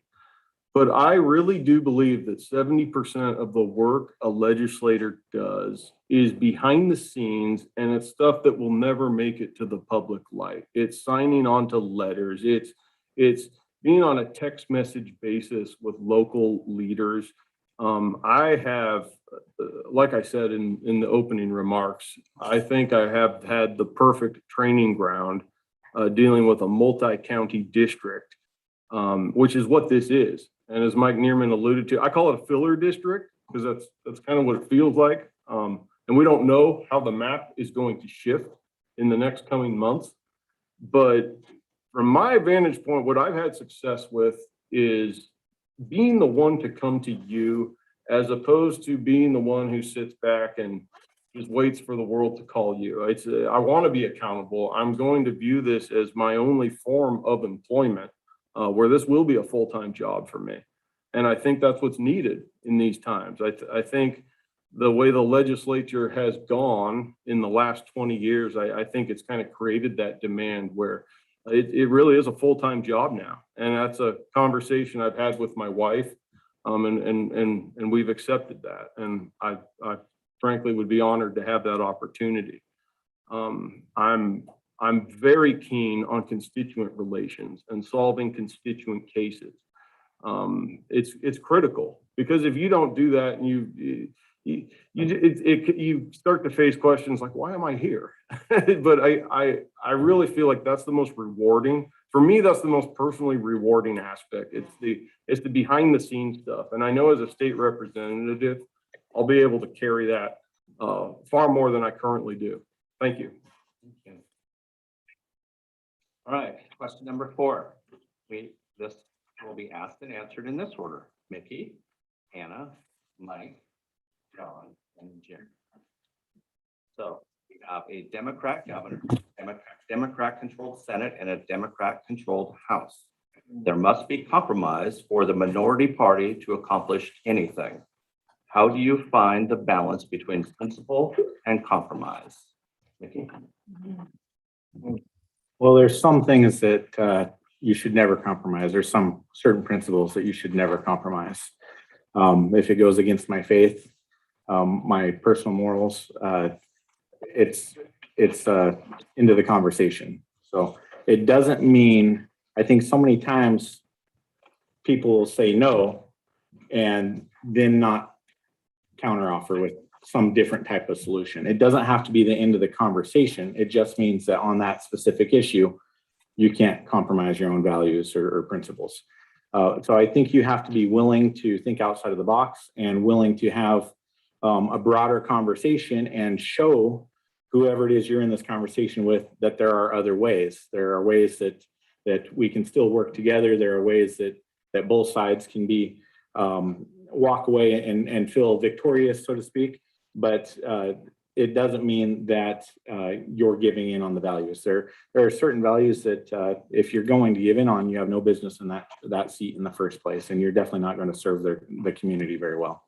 But I really do believe that 70% of the work a legislator does is behind the scenes, and it's stuff that will never make it to the public light. It's signing on to letters. It's being on a text message basis with local leaders. I have, like I said in the opening remarks, I think I have had the perfect training ground dealing with a multi-county district, which is what this is. And as Mike Neerman alluded to, I call it a filler district because that's kind of what it feels like. And we don't know how the map is going to shift in the next coming months. But from my vantage point, what I've had success with is being the one to come to you as opposed to being the one who sits back and just waits for the world to call you. I want to be accountable. I'm going to view this as my only form of employment, where this will be a full-time job for me. And I think that's what's needed in these times. I think the way the legislature has gone in the last 20 years, I think it's kind of created that demand where it really is a full-time job now. And that's a conversation I've had with my wife. And we've accepted that. And I frankly would be honored to have that opportunity. I'm very keen on constituent relations and solving constituent cases. It's critical, because if you don't do that and you start to face questions like, why am I here? But I really feel like that's the most rewarding. For me, that's the most personally rewarding aspect. It's the behind the scenes stuff. And I know as a state representative, I'll be able to carry that far more than I currently do. Thank you. All right, question number 4. This will be asked and answered in this order. Mickey, Hannah, Mike, John, and Jim. So we have a Democrat governor, Democrat-controlled Senate, and a Democrat-controlled House. There must be compromise for the minority party to accomplish anything. How do you find the balance between principle and compromise? Mickey? Well, there's some things that you should never compromise. There's some certain principles that you should never compromise. If it goes against my faith, my personal morals, it's into the conversation. So it doesn't mean, I think so many times people will say no and then not counteroffer with some different type of solution. It doesn't have to be the end of the conversation. It just means that on that specific issue, you can't compromise your own values or principles. So I think you have to be willing to think outside of the box and willing to have a broader conversation and show whoever it is you're in this conversation with that there are other ways. There are ways that we can still work together. There are ways that both sides can be walk away and feel victorious, so to speak. But it doesn't mean that you're giving in on the values. There are certain values that if you're going to give in on, you have no business in that seat in the first place, and you're definitely not going to serve the community very well.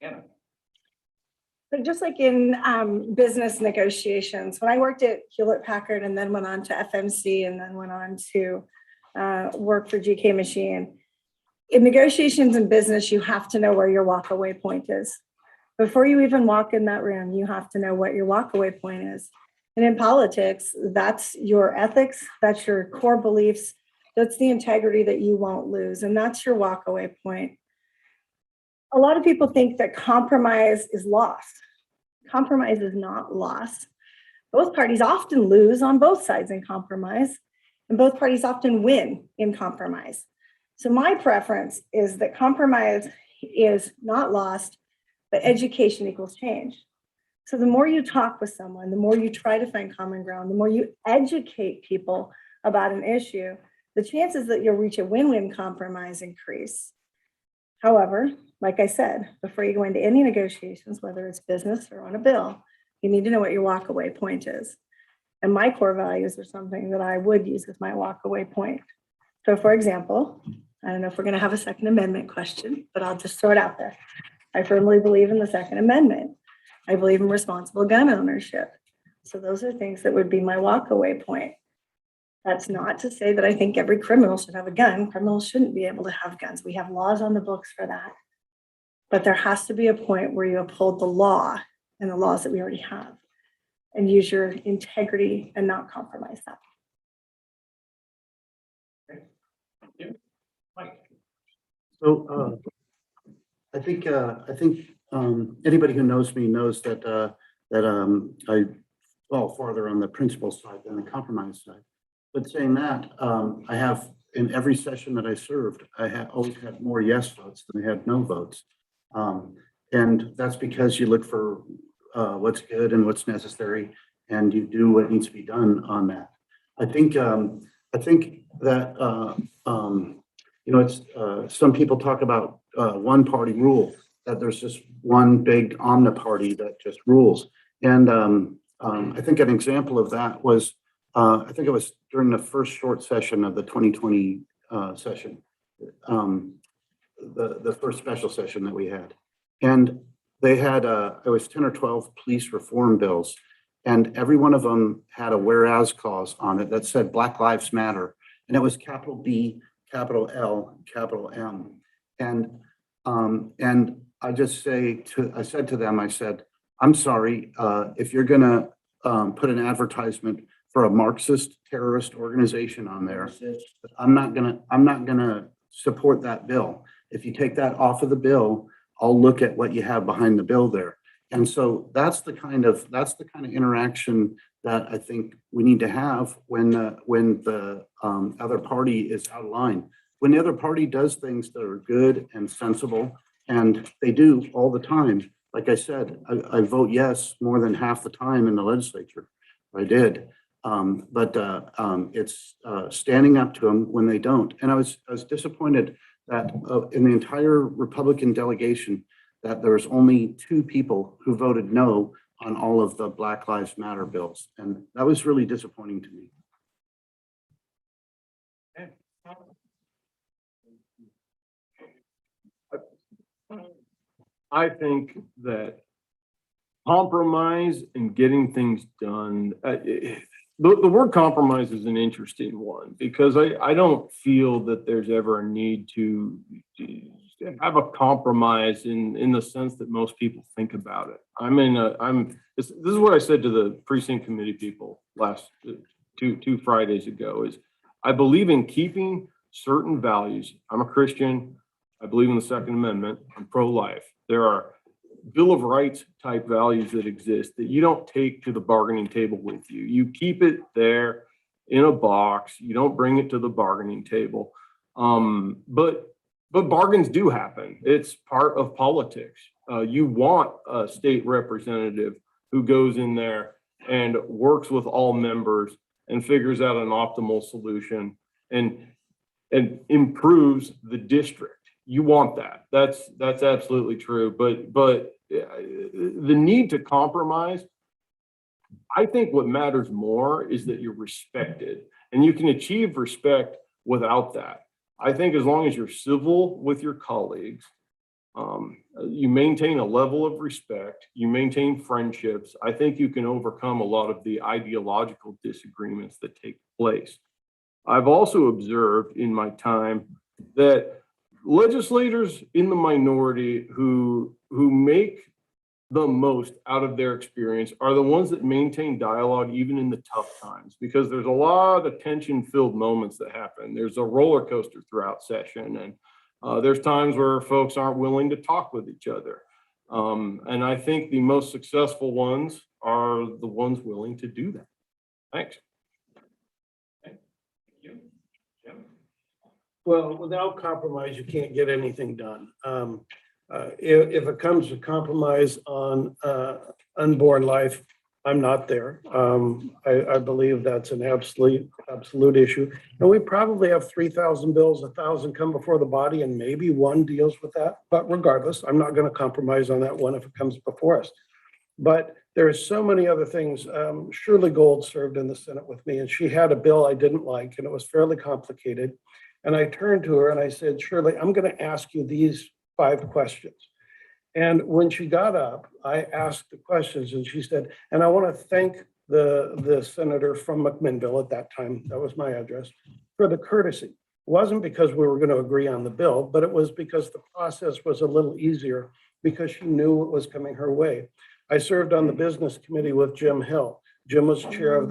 Anna? So just like in business negotiations, when I worked at Hewlett Packard and then went on to FMC and then went on to work for GK Machine, in negotiations in business, you have to know where your walkaway point is. Before you even walk in that room, you have to know what your walkaway point is. And in politics, that's your ethics, that's your core beliefs, that's the integrity that you won't lose, and that's your walkaway point. A lot of people think that compromise is lost. Compromise is not lost. Both parties often lose on both sides in compromise, and both parties often win in compromise. So my preference is that compromise is not lost, but education equals change. So the more you talk with someone, the more you try to find common ground, the more you educate people about an issue, the chances that you'll reach a win-win compromise increase. However, like I said, before you go into any negotiations, whether it's business or on a bill, you need to know what your walkaway point is. And my core values are something that I would use as my walkaway point. So for example, I don't know if we're going to have a Second Amendment question, but I'll just throw it out there. I firmly believe in the Second Amendment. I believe in responsible gun ownership. So those are things that would be my walkaway point. That's not to say that I think every criminal should have a gun. Criminals shouldn't be able to have guns. We have laws on the books for that. But there has to be a point where you uphold the law and the laws that we already have and use your integrity and not compromise that. So I think anybody who knows me knows that I fall farther on the principle side than the compromise side. But saying that, I have in every session that I served, I always had more yes votes than I had no votes. And that's because you look for what's good and what's necessary, and you do what needs to be done on that. I think that it's some people talk about one party rule, that there's just one big omniparty that just rules. And I think an example of that was I think it was during the first short session of the 2020 session, the first special session that we had. And they had, it was 10 or 12 police reform bills. And every one of them had a whereas clause on it that said Black Lives Matter. And it was capital B, capital L, capital M. And I just I said to them, I said, I'm sorry, if you're gonna put an advertisement for a Marxist terrorist organization on there, I'm not gonna support that bill. If you take that off of the bill, I'll look at what you have behind the bill there. And so that's the kind of interaction that I think we need to have when the other party is out of line. When the other party does things that are good and sensible, and they do all the time. Like I said, I vote yes more than half the time in the legislature. I did. But it's standing up to them when they don't. And I was disappointed that in the entire Republican delegation, that there was only 2 people who voted no on all of the Black Lives Matter bills. And that was really disappointing to me. I think that compromise and getting things done, the word compromise is an interesting one because I don't feel that there's ever a need to have a compromise in the sense that most people think about it. This is what I said to the precinct committee people last two Fridays ago is I believe in keeping certain values. I'm a Christian. I believe in the Second Amendment. I'm pro-life. There are Bill of Rights type values that exist that you don't take to the bargaining table with you. You keep it there in a box. You don't bring it to the bargaining table. But bargains do happen. It's part of politics. You want a state representative who goes in there and works with all members and figures out an optimal solution and improves the district. You want that. That's absolutely true. But the need to compromise, I think what matters more is that you're respected, and you can achieve respect without that. I think as long as you're civil with your colleagues, you maintain a level of respect, you maintain friendships, I think you can overcome a lot of the ideological disagreements that take place. I've also observed in my time that legislators in the minority who make the most out of their experience are the ones that maintain dialogue even in the tough times, because there's a lot of tension-filled moments that happen. There's a roller coaster throughout session, and there's times where folks aren't willing to talk with each other. And I think the most successful ones are the ones willing to do that. Thanks. Well, without compromise, you can't get anything done. If it comes to compromise on unborn life, I'm not there. I believe that's an absolute issue. And we probably have 3,000 bills, 1,000 come before the body, and maybe 1 deals with that. But regardless, I'm not going to compromise on that one if it comes before us. But there's so many other things. Shirley Gold served in the Senate with me, and she had a bill I didn't like, and it was fairly complicated. And I turned to her and I said, Shirley, I'm going to ask you these 5 questions. And when she got up, I asked the questions and she said, and I want to thank the senator from McMinnville at that time, that was my address, for the courtesy. It wasn't because we were going to agree on the bill, but it was because the process was a little easier because she knew what was coming her way. I served on the business committee with Jim Hill. Jim was chair of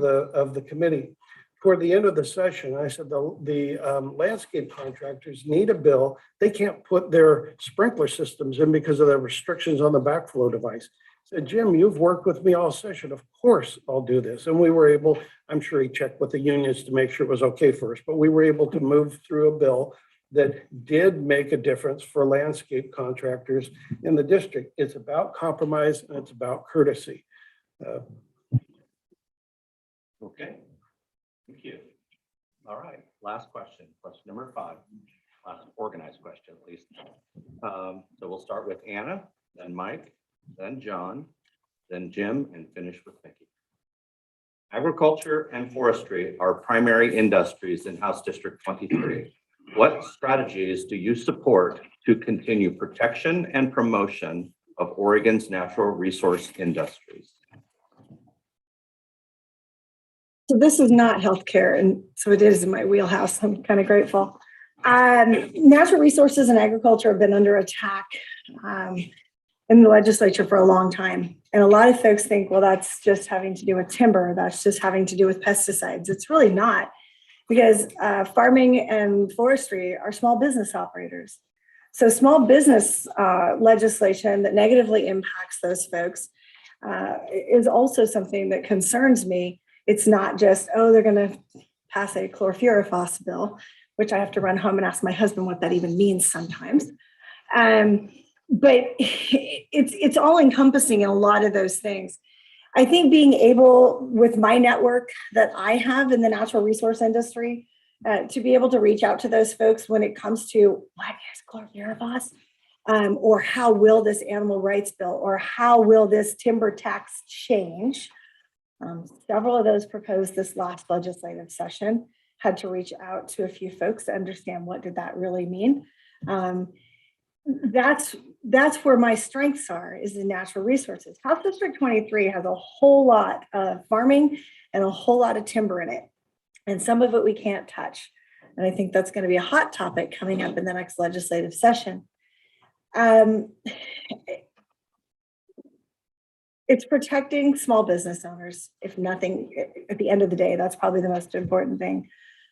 the committee. Toward the end of the session, I said the landscape contractors need a bill. They can't put their sprinkler systems in because of the restrictions on the backflow device. I said, Jim, you've worked with me all session. Of course, I'll do this. And we were able, I'm sure he checked with the unions to make sure it was okay first, but we were able to move through a bill that did make a difference for landscape contractors in the district. It's about compromise and it's about courtesy. Okay. Thank you. All right, last question number 5, last organized question at least. So we'll start with Anna, then Mike, then John, then Jim, and finish with Mickey. Agriculture and forestry are primary industries in House District 23. What strategies do you support to continue protection and promotion of Oregon's natural resource industries? So this is not healthcare, and so it is in my wheelhouse. I'm kind of grateful. Natural resources and agriculture have been under attack in the legislature for a long time. And a lot of folks think, well, that's just having to do with timber. That's just having to do with pesticides. It's really not, because farming and forestry are small business operators. So small business legislation that negatively impacts those folks is also something that concerns me. It's not just, oh, they're going to pass a chlorpyrifos bill, which I have to run home and ask my husband what that even means sometimes. But it's all encompassing in a lot of those things. I think being able, with my network that I have in the natural resource industry, to be able to reach out to those folks when it comes to what is chlorpyrifos, or how will this animal rights bill, or how will this timber tax change? Several of those proposed this last legislative session. Had to reach out to a few folks to understand what did that really mean. That's where my strengths are, is in natural resources. House District 23 has a whole lot of farming and a whole lot of timber in it. And some of it we can't touch. And I think that's going to be a hot topic coming up in the next legislative session. It's protecting small business owners. If nothing, at the end of the day, that's probably the most important thing.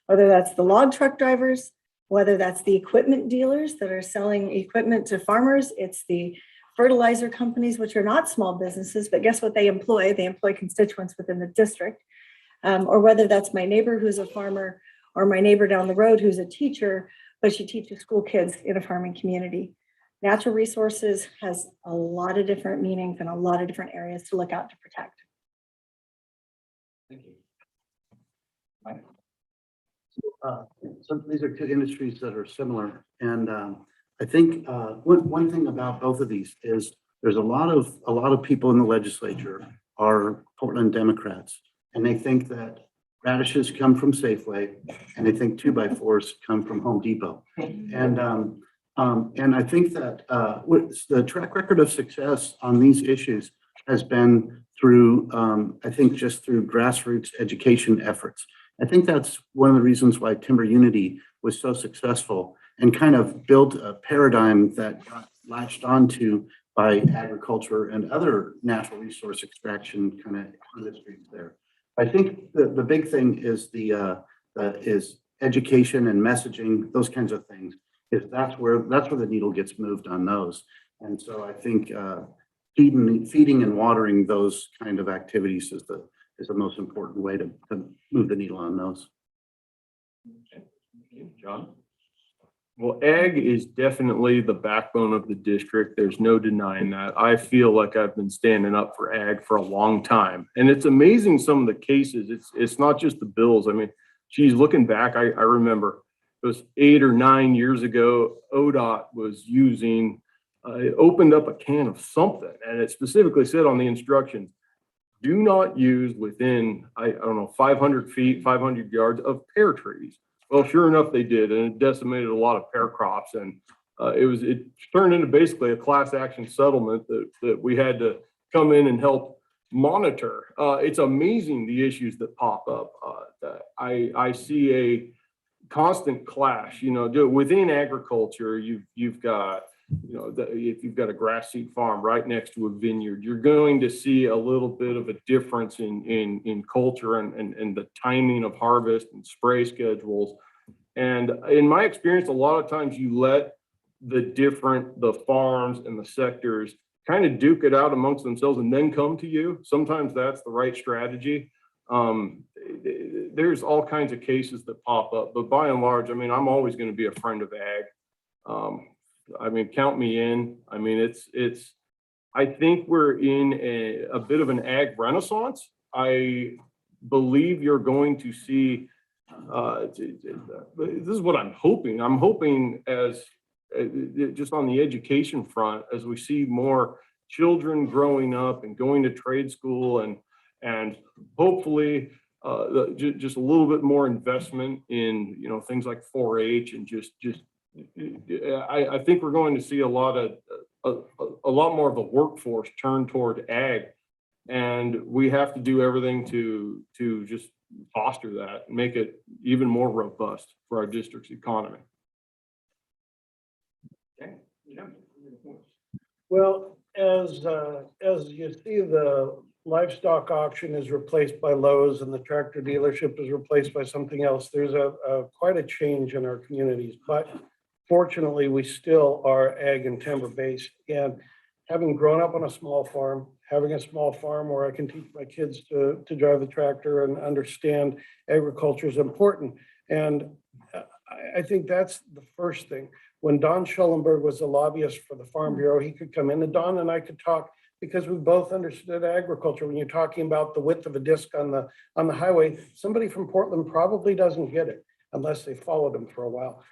Whether that's the log truck drivers, whether that's the equipment dealers that are selling equipment to farmers, it's the fertilizer companies, which are not small businesses, but guess what they employ? They employ constituents within the district. Or whether that's my neighbor who's a farmer, or my neighbor down the road who's a teacher, but she teaches school kids in a farming community. Natural resources has a lot of different meanings and a lot of different areas to look out to protect. Thank you. So these are two industries that are similar. And I think one thing about both of these is there's a lot of people in the legislature are Portland Democrats, and they think that radishes come from Safeway, and they think 2x4s come from Home Depot. And I think that the track record of success on these issues has been through, I think, just through grassroots education efforts. I think that's one of the reasons why Timber Unity was so successful and kind of built a paradigm that got latched onto by agriculture and other natural resource extraction kind of industries there. I think the big thing is is education and messaging, those kinds of things. That's where the needle gets moved on those. And so I think feeding and watering those kind of activities is the most important way to move the needle on those. John? Well, ag is definitely the backbone of the district. There's no denying that. I feel like I've been standing up for ag for a long time. And it's amazing some of the cases. It's not just the bills. I mean, geez, looking back, I remember it was 8 or 9 years ago, ODOT was using, it opened up a can of something, and it specifically said on the instructions, do not use within, I don't know, 500 feet, 500 yards of pear trees. Well, sure enough, they did, and it decimated a lot of pear crops. And it turned into basically a class action settlement that we had to come in and help monitor. It's amazing the issues that pop up. I see a constant clash, within agriculture. You've got, if you've got a grass seed farm right next to a vineyard, you're going to see a little bit of a difference in culture and the timing of harvest and spray schedules. And in my experience, a lot of times you let the farms and the sectors kind of duke it out amongst themselves and then come to you. Sometimes that's the right strategy. There's all kinds of cases that pop up, but by and large, I mean, I'm always going to be a friend of ag. I mean, count me in. I mean, I think we're in a bit of an ag renaissance. I believe you're going to see, this is what I'm hoping. I'm hoping just on the education front, as we see more children growing up and going to trade school and hopefully just a little bit more investment in, things like 4-H and I think we're going to see a lot more of the workforce turn toward ag, and we have to do everything to just foster that and make it even more robust for our district's economy. Okay. Yeah. Well, as you see, the livestock auction is replaced by Lowe's and the tractor dealership is replaced by something else. There's quite a change in our communities, but fortunately, we still are ag and timber based. And having grown up on a small farm, having a small farm where I can teach my kids to drive the tractor and understand agriculture is important. And I think that's the first thing. When Don Schellenberg was a lobbyist for the Farm Bureau, he could come in and Don and I could talk because we both understood agriculture. When you're talking about the width of a disc on the highway, somebody from Portland probably doesn't get it unless they followed him for a while.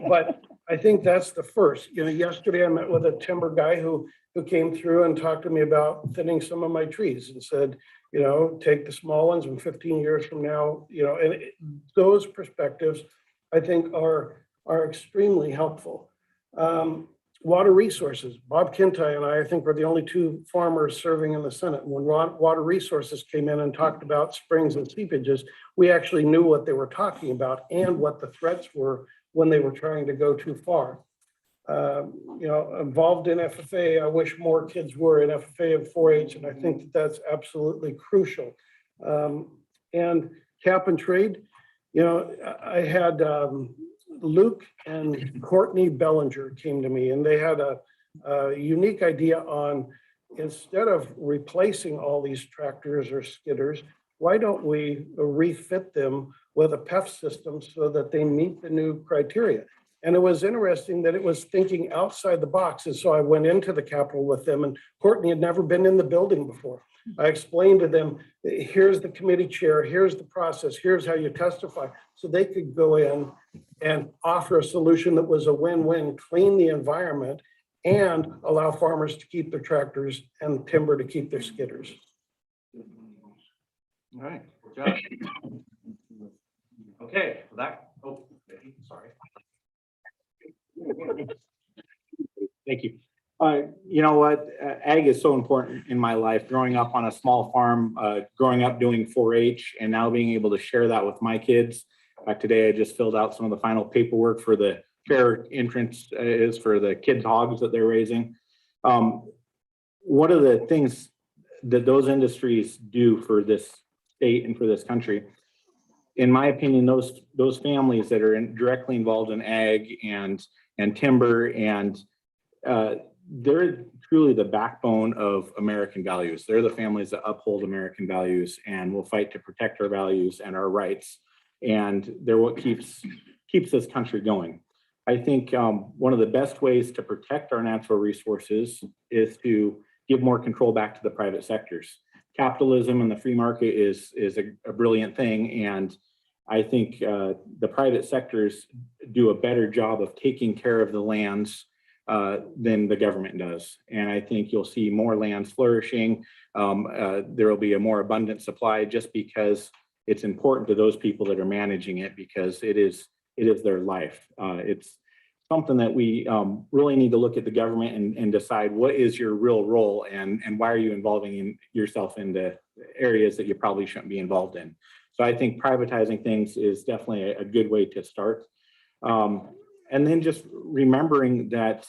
But I think that's the first. Yesterday I met with a timber guy who came through and talked to me about thinning some of my trees and said, take the small ones and 15 years from now, and those perspectives I think are extremely helpful. Water resources. Bob Kintai and I think, were the only two farmers serving in the Senate. When water resources came in and talked about springs and seepages, we actually knew what they were talking about and what the threats were when they were trying to go too far. Involved in FFA, I wish more kids were in FFA and 4-H, and I think that that's absolutely crucial. And cap and trade, I had Luke and Courtney Bellinger came to me and they had a unique idea on, instead of replacing all these tractors or skidders, why don't we refit them with a PEF system so that they meet the new criteria? And it was interesting that it was thinking outside the box. And so I went into the Capitol with them, and Courtney had never been in the building before. I explained to them, here's the committee chair, here's the process, here's how you testify. So they could go in and offer a solution that was a win-win, clean the environment and allow farmers to keep their tractors and timber to keep their skidders. All right, good job. Okay, sorry. Thank you. You know what? Ag is so important in my life. Growing up on a small farm, growing up doing 4-H, and now being able to share that with my kids. Today, I just filled out some of the final paperwork for the fair entrance is for the kids' hogs that they're raising. One of the things that those industries do for this state and for this country, in my opinion, those families that are directly involved in ag and timber and they're truly the backbone of American values. They're the families that uphold American values and will fight to protect our values and our rights. And they're what keeps this country going. I think one of the best ways to protect our natural resources is to give more control back to the private sectors. Capitalism and the free market is a brilliant thing. And I think the private sectors do a better job of taking care of the lands than the government does. And I think you'll see more lands flourishing. There will be a more abundant supply just because it's important to those people that are managing it because it is their life. It's something that we really need to look at the government and decide what is your real role and why are you involving yourself into areas that you probably shouldn't be involved in. So I think privatizing things is definitely a good way to start. And then just remembering that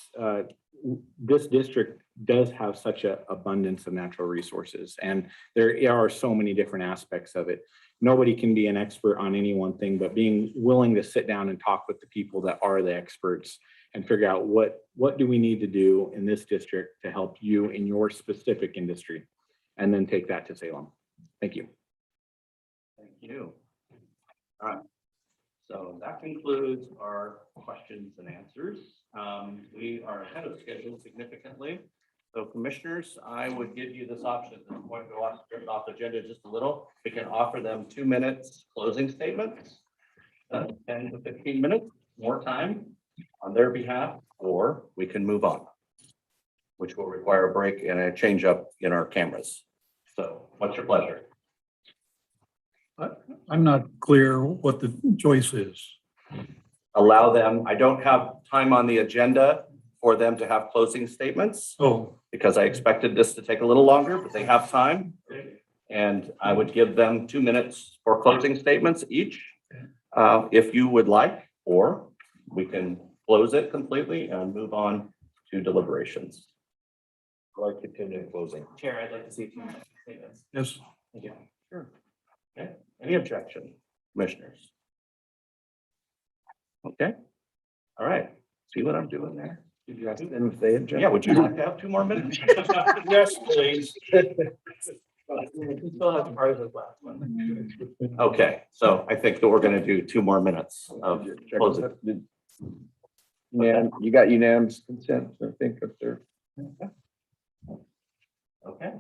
this district does have such an abundance of natural resources, and there are so many different aspects of it. Nobody can be an expert on any one thing, but being willing to sit down and talk with the people that are the experts and figure out what do we need to do in this district to help you in your specific industry, and then take that to Salem. Thank you. Thank you. All right. So that concludes our questions and answers. We are ahead of schedule significantly. So commissioners, I would give you this option at this point. Go off the agenda just a little. We can offer them 2 minutes closing statements, 10 to 15 minutes, more time on their behalf, or we can move on, which will require a break and a change up in our cameras. So what's your pleasure? I'm not clear what the choice is. Allow them, I don't have time on the agenda for them to have closing statements Oh, because I expected this to take a little longer, but they have time. And I would give them 2 minutes for closing statements each, if you would like, or we can close it completely and move on to deliberations. Or continue closing. Chair, I'd like to see 2 statements. Yes. Thank you. Sure. Okay, any objection, commissioners? Okay, all right, see what I'm doing there? Did you ask them if they object? Yeah, would you like to have 2 more minutes? Yes, please. Okay, so I think that we're gonna do 2 more minutes of closing. Yeah, you got unanimous consent, I think, up there. Okay,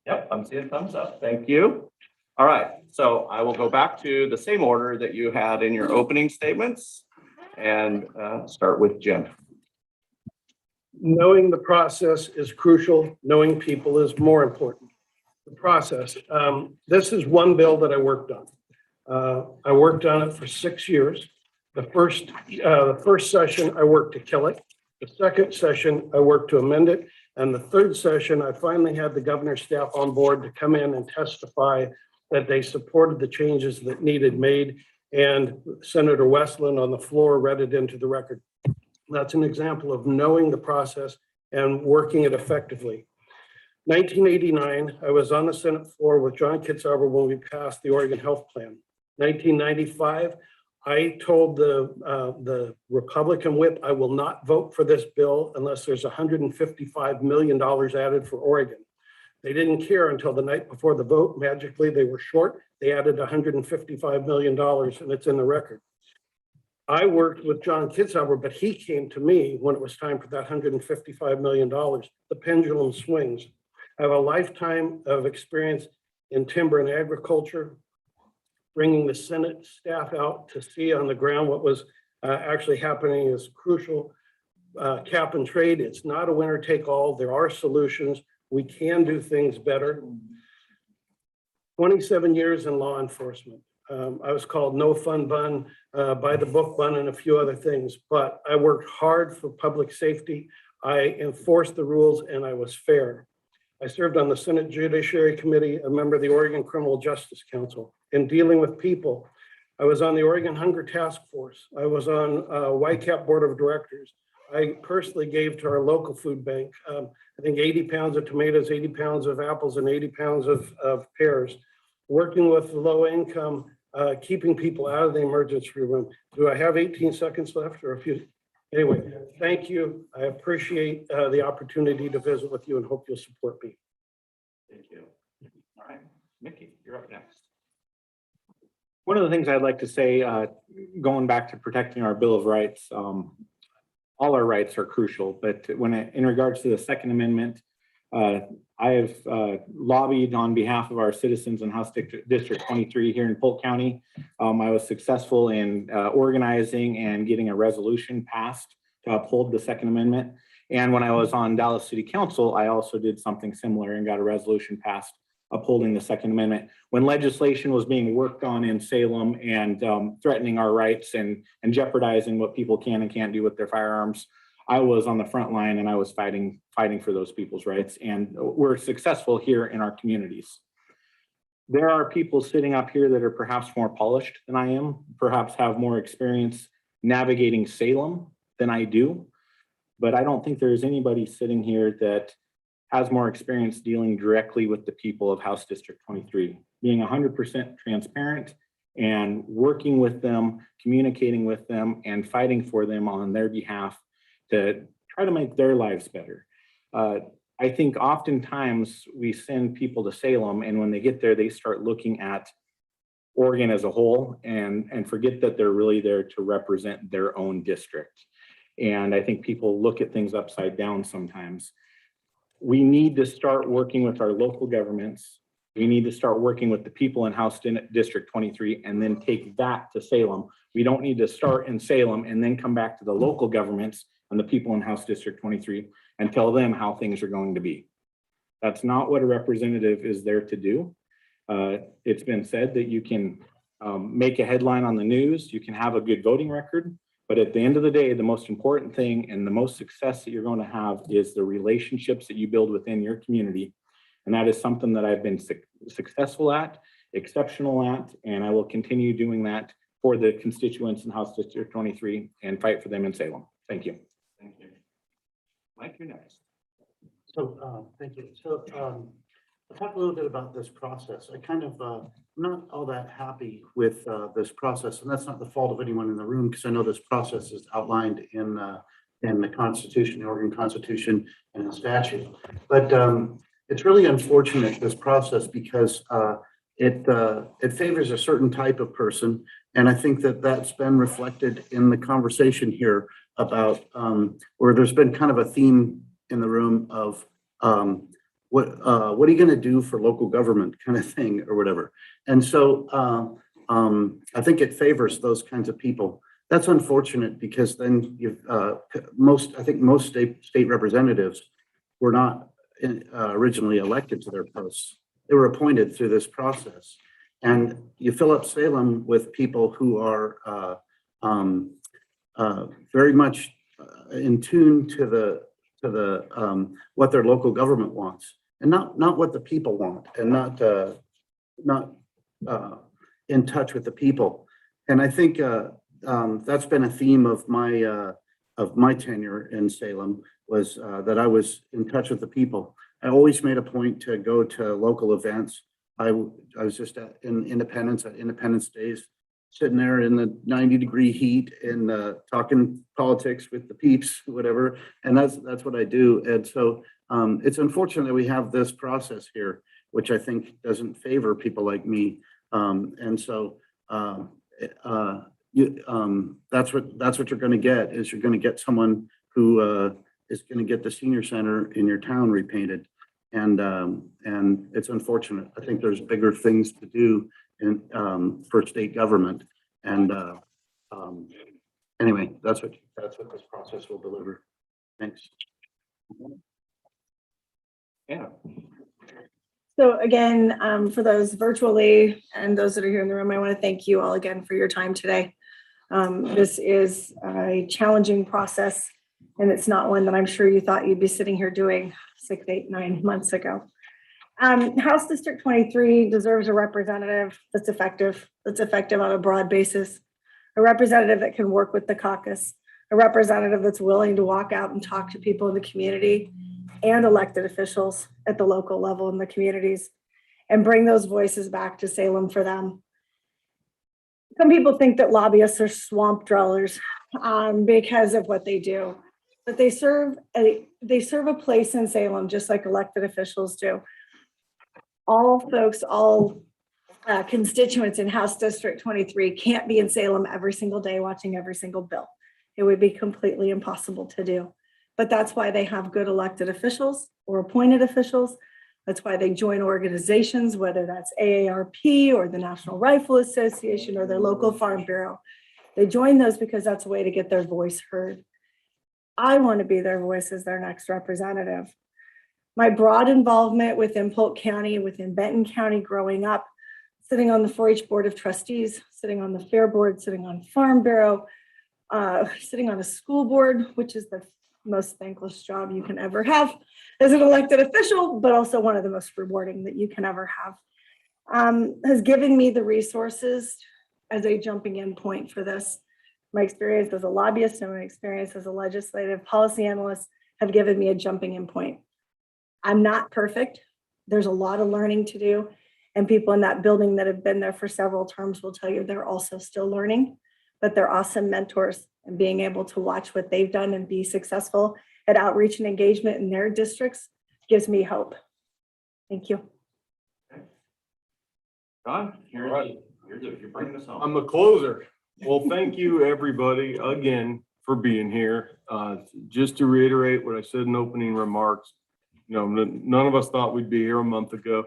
yep, I'm seeing thumbs up. Thank you. All right, so I will go back to the same order that you had in your opening statements and start with Jim. Knowing the process is crucial. Knowing people is more important. The process. This is one bill that I worked on. I worked on it for 6 years. The first session, I worked to kill it. The second session, I worked to amend it. And the third session, I finally had the governor's staff on board to come in and testify that they supported the changes that needed made. And Senator Westland on the floor read it into the record. That's an example of knowing the process and working it effectively. 1989, I was on the Senate floor with John Kitzhaber when we passed the Oregon Health Plan. 1995, I told the Republican whip, I will not vote for this bill unless there's $155 million added for Oregon. They didn't care until the night before the vote. Magically, they were short. They added $155 million, and it's in the record. I worked with John Kitzhaber, but he came to me when it was time for that $155 million. The pendulum swings. I have a lifetime of experience in timber and agriculture, bringing the Senate staff out to see on the ground what was actually happening is crucial. Cap and trade, it's not a winner take all. There are solutions. We can do things better. 27 years in law enforcement. I was called no fun bun, by the book bun, and a few other things, but I worked hard for public safety. I enforced the rules and I was fair. I served on the Senate Judiciary Committee, a member of the Oregon Criminal Justice Council. In dealing with people, I was on the Oregon Hunger Task Force. I was on YCAP Board of Directors. I personally gave to our local food bank, I think 80 pounds of tomatoes, 80 pounds of apples, and 80 pounds of pears. Working with low income, keeping people out of the emergency room. Do I have 18 seconds left or a few? Anyway, thank you. I appreciate the opportunity to visit with you and hope you'll support me. Thank you. All right, Mickey, you're up next. One of the things I'd like to say, going back to protecting our Bill of Rights, all our rights are crucial, but in regards to the Second Amendment, I have lobbied on behalf of our citizens in House District 23 here in Polk County. I was successful in organizing and getting a resolution passed to uphold the Second Amendment. And when I was on Dallas City Council, I also did something similar and got a resolution passed upholding the Second Amendment. When legislation was being worked on in Salem and threatening our rights and jeopardizing what people can and can't do with their firearms, I was on the front line and I was fighting for those people's rights, and we're successful here in our communities. There are people sitting up here that are perhaps more polished than I am, perhaps have more experience navigating Salem than I do, but I don't think there's anybody sitting here that has more experience dealing directly with the people of House District 23, being 100% transparent and working with them, communicating with them, and fighting for them on their behalf to try to make their lives better. I think oftentimes we send people to Salem, and when they get there, they start looking at Oregon as a whole and forget that they're really there to represent their own district. And I think people look at things upside down sometimes. We need to start working with our local governments. We need to start working with the people in House District 23 and then take that to Salem. We don't need to start in Salem and then come back to the local governments and the people in House District 23 and tell them how things are going to be. That's not what a representative is there to do. It's been said that you can make a headline on the news, you can have a good voting record, but at the end of the day, the most important thing and the most success that you're going to have is the relationships that you build within your community And that is something that I've been successful at, exceptional at, and I will continue doing that for the constituents in House District 23 and fight for them in Salem. Thank you. Thank you. Mike, you're next. So, thank you. So, I'll talk a little bit about this process. I kind of, not all that happy with, this process, and that's not the fault of anyone in the room, because I know this process is outlined in the Constitution, the Oregon Constitution and the statute. But, it's really unfortunate, this process, because, it favors a certain type of person. And I think that that's been reflected in the conversation here about, where there's been kind of a theme in the room of, what are you going to do for local government kind of thing or whatever. And so I think it favors those kinds of people. That's unfortunate, because then you've I think most state representatives were not originally elected to their posts. They were appointed through this process. And you fill up Salem with people who are very much in tune to the what their local government wants, and not what the people want, and not in touch with the people. And I think that's been a theme of my tenure in Salem, was that I was in touch with the people. I always made a point to go to local events. I was just in Independence at Independence Days, sitting there in the 90-degree heat and talking politics with the peeps, whatever. And that's what I do. And so it's unfortunate that we have this process here, which I think doesn't favor people like me. And so that's what you're going to get, is you're going to get someone who is going to get the senior center in your town repainted. And it's unfortunate. I think there's bigger things to do for state government. And anyway, that's what this process will deliver. Thanks. Yeah. So again, for those virtually and those that are here in the room, I want to thank you all again for your time today. This is a challenging process, and it's not one that I'm sure you thought you'd be sitting here doing 6, 8, 9 months ago. House District 23 deserves a representative that's effective on a broad basis, a representative that can work with the caucus, a representative that's willing to walk out and talk to people in the community and elected officials at the local level in the communities, and bring those voices back to Salem for them. Some people think that lobbyists are swamp dwellers because of what they do, but they serve a place in Salem just like elected officials do. All folks, all constituents in House District 23 can't be in Salem every single day watching every single bill. It would be completely impossible to do. But that's why they have good elected officials or appointed officials. That's why they join organizations, whether that's AARP or the National Rifle Association or their local farm bureau. They join those because that's a way to get their voice heard. I want to be their voice as their next representative. My broad involvement within Polk County, within Benton County growing up, sitting on the 4-H Board of Trustees, sitting on the Fair Board, sitting on Farm Bureau, sitting on a school board, which is the most thankless job you can ever have as an elected official, but also one of the most rewarding that you can ever have, has given me the resources as a jumping in point for this. My experience as a lobbyist and my experience as a legislative policy analyst have given me a jumping in point. I'm not perfect. There's a lot of learning to do. And people in that building that have been there for several terms will tell you they're also still learning, but they're awesome mentors, and being able to watch what they've done and be successful at outreach and engagement in their districts gives me hope. Thank you. John, you're Right. you're bringing us home. I'm the closer. Well, thank you, everybody, again, for being here. Just to reiterate what I said in opening remarks, none of us thought we'd be here a month ago.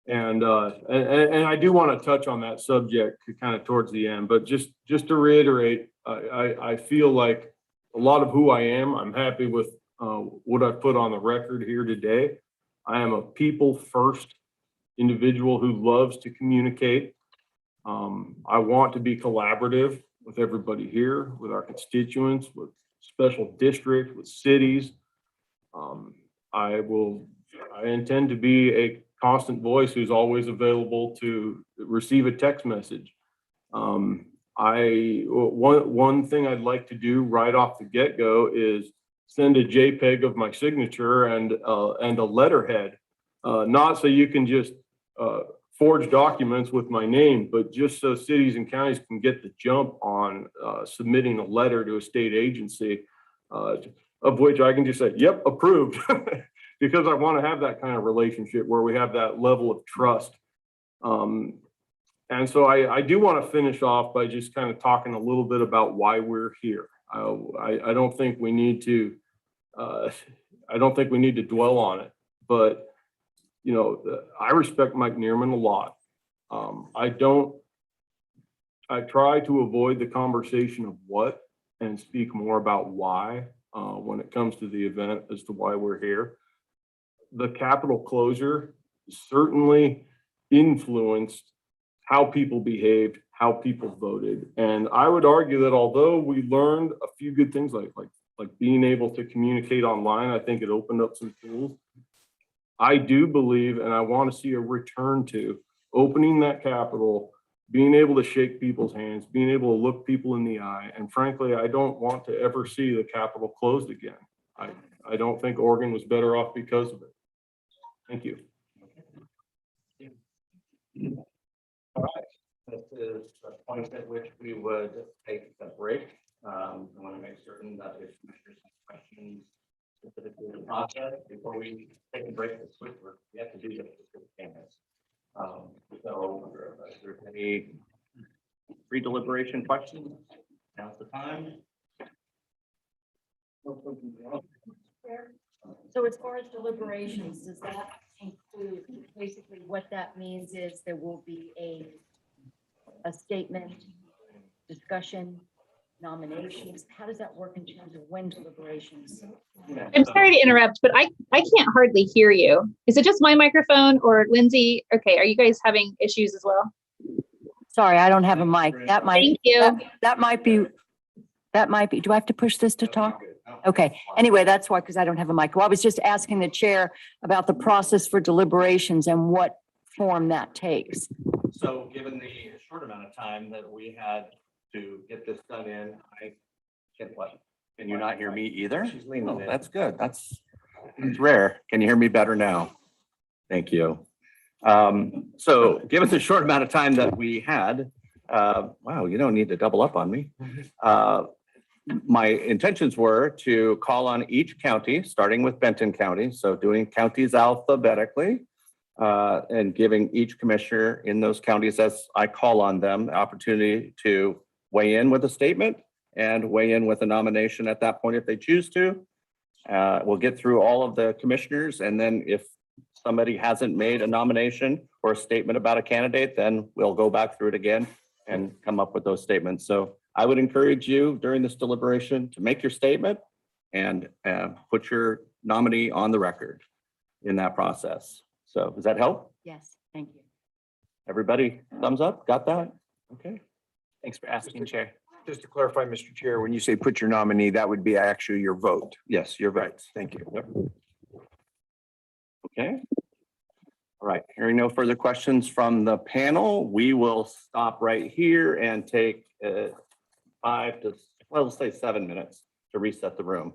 And I do want to touch on that subject kind of towards the end, but just to reiterate, I feel like a lot of who I am, I'm happy with what I've put on the record here today. I am a people first individual who loves to communicate. I want to be collaborative with everybody here, with our constituents, with special districts, with cities. I will I intend to be a constant voice who's always available to receive a text message. One thing I'd like to do right off the get-go is send a JPEG of my signature and a letterhead. Not so you can just forge documents with my name, but just so cities and counties can get the jump on submitting a letter to a state agency, of which I can just say, yep, approved. Because I want to have that kind of relationship where we have that level of trust. And so I do want to finish off by just kind of talking a little bit about why we're here. I don't think we need to dwell on it, but you know, I respect Mike Neerman a lot. I try to avoid the conversation of what and speak more about why when it comes to the event as to why we're here. The Capitol closure certainly influenced how people behaved, how people voted. And I would argue that although we learned a few good things like being able to communicate online, I think it opened up some tools. I do believe, and I want to see a return to opening that Capitol, being able to shake people's hands, being able to look people in the eye. And frankly, I don't want to ever see the Capitol closed again. I don't think Oregon was better off because of it. Thank you. All right, this is the point at which we would take a break. I want to make certain that if commissioners have questions specifically to the process before we take a break, we have to do this with cameras. So if there's any pre-deliberation questions, now's the time. So as far as deliberations, does that include, basically what that means is there will be a statement, discussion, nominations? How does that work in terms of when deliberations? I'm sorry to interrupt, but I can't hardly hear you. Is it just my microphone or Lindsay? Okay, are you guys having issues as well? Sorry, I don't have a mic. That might, Thank you. that might be, do I have to push this to talk? Okay, anyway, that's why, because I don't have a mic. Well, I was just asking the chair about the process for deliberations and what form that takes. So given the short amount of time that we had to get this done in, I can't what? Can you not hear me either? She's leaning Oh, in. that's good. That's rare. Can you hear me better now? Thank you. So given the short amount of time that we had, wow, you don't need to double up on me. My intentions were to call on each county, starting with Benton County. So doing counties alphabetically and giving each commissioner in those counties, as I call on them, the opportunity to weigh in with a statement and weigh in with a nomination at that point if they choose to. We'll get through all of the commissioners, and then if somebody hasn't made a nomination or a statement about a candidate, then we'll go back through it again and come up with those statements. So I would encourage you during this deliberation to make your statement and put your nominee on the record in that process. So does that help? Yes, thank you. Everybody, thumbs up? Got that? Okay. Thanks for asking, Chair. Just to clarify, Mr. Chair, when you say put your nominee, that would be actually your vote. Yes, you're right. Thank you. Okay. All right, hearing no further questions from the panel, we will stop right here and take 5 to, well, let's say 7 minutes to reset the room.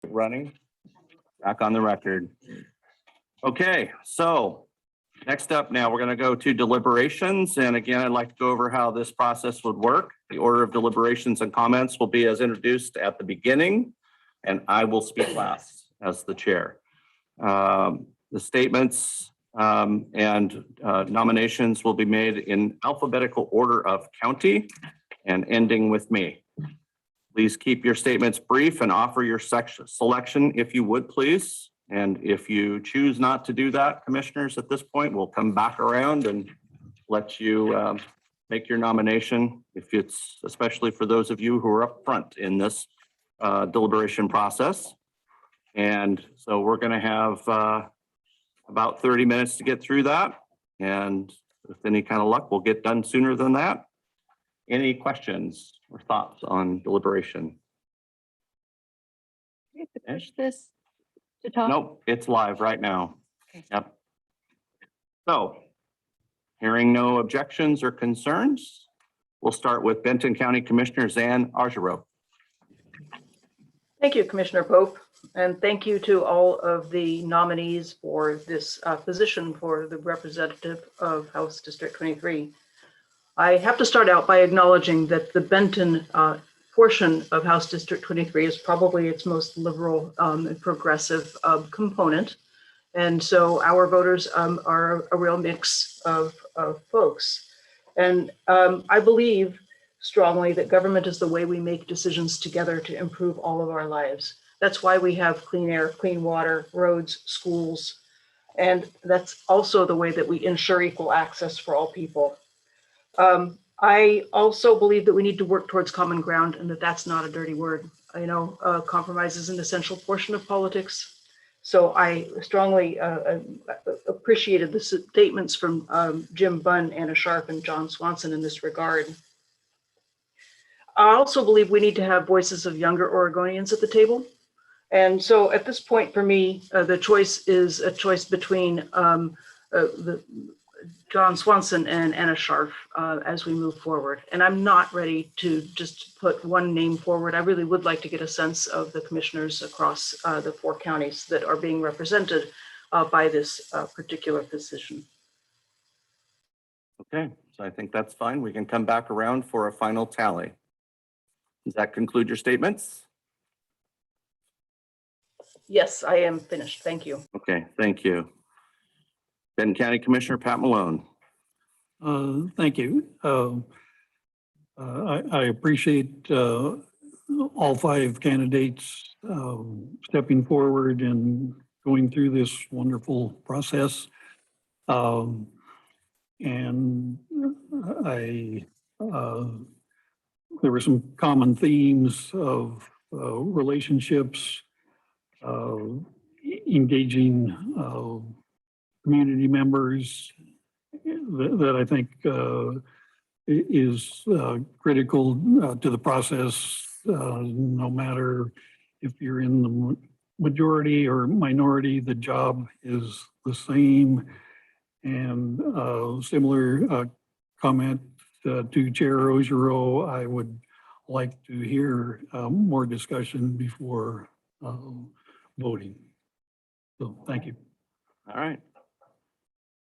Running. Back on the record. Okay, so next up now, we're going to go to deliberations. And again, I'd like to go over how this process would work. The order of deliberations and comments will be as introduced at the beginning, and I will speak last as the chair. The statements and nominations will be made in alphabetical order of county and ending with me. Please keep your statements brief and offer your selection if you would, please. And if you choose not to do that, commissioners, at this point, we'll come back around and let you make your nomination, if it's, especially for those of you who are up front in this deliberation process. And so we're going to have about 30 minutes to get through that. And with any kind of luck, we'll get done sooner than that. Any questions or thoughts on deliberation? We have to push this to talk. Nope, it's live right now. Okay. Yep. So, hearing no objections or concerns, we'll start with Benton County Commissioner Zan Argiro. Thank you, Commissioner Pope, and thank you to all of the nominees for this position for the representative of House District 23. I have to start out by acknowledging that the Benton portion of House District 23 is probably its most liberal and progressive component. And so our voters are a real mix of folks. And I believe strongly that government is the way we make decisions together to improve all of our lives. That's why we have clean air, clean water, roads, schools. And that's also the way that we ensure equal access for all people. I also believe that we need to work towards common ground and that that's not a dirty word. I know compromise is an essential portion of politics. So I strongly appreciated the statements from Jim Bunn, Anna Sharp, and John Swanson in this regard. I also believe we need to have voices of younger Oregonians at the table. And so at this point for me, the choice is a choice between John Swanson and Anna Sharp as we move forward. And I'm not ready to just put one name forward. I really would like to get a sense of the commissioners across the 4 counties that are being represented by this particular position. Okay, so I think that's fine. We can come back around for a final tally. Does that conclude your statements? Yes, I am finished. Thank you. Okay, thank you. Benton County Commissioner Pat Malone. Thank you. I appreciate all 5 candidates stepping forward and going through this wonderful process. And there were some common themes of relationships, engaging community members that I think is critical to the process, no matter if you're in the majority or minority, the job is the same. And similar comment to Chair Ojiro, I would like to hear more discussion before voting. So thank you. All right.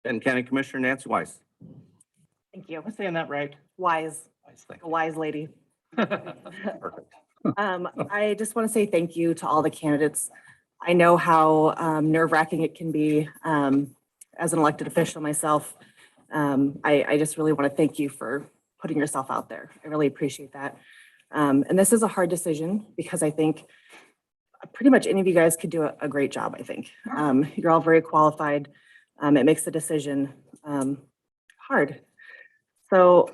Benton County Commissioner Nancy Weiss. Thank you. Am I saying that right? Wise, Thank a wise lady. Perfect. I just want to say thank you to all the candidates. I know how nerve-wracking it can be as an elected official myself. I just really want to thank you for putting yourself out there. I really appreciate that. And this is a hard decision because I think pretty much any of you guys could do a great job, I think. You're all very qualified. It makes the decision hard. So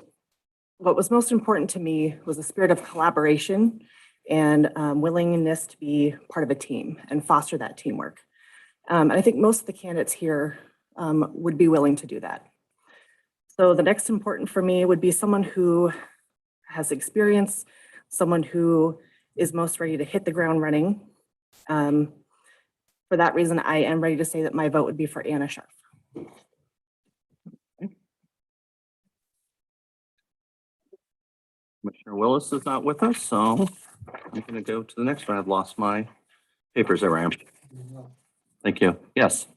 what was most important to me was the spirit of collaboration and willingness to be part of a team and foster that teamwork. And I think most of the candidates here would be willing to do that. So the next important for me would be someone who has experience, someone who is most ready to hit the ground running. For that reason, I am ready to say that my vote would be for Anna Sharp. Commissioner Willis is not with us, so I'm going to go to the next one. I've lost my Papers around. Thank you. Yes.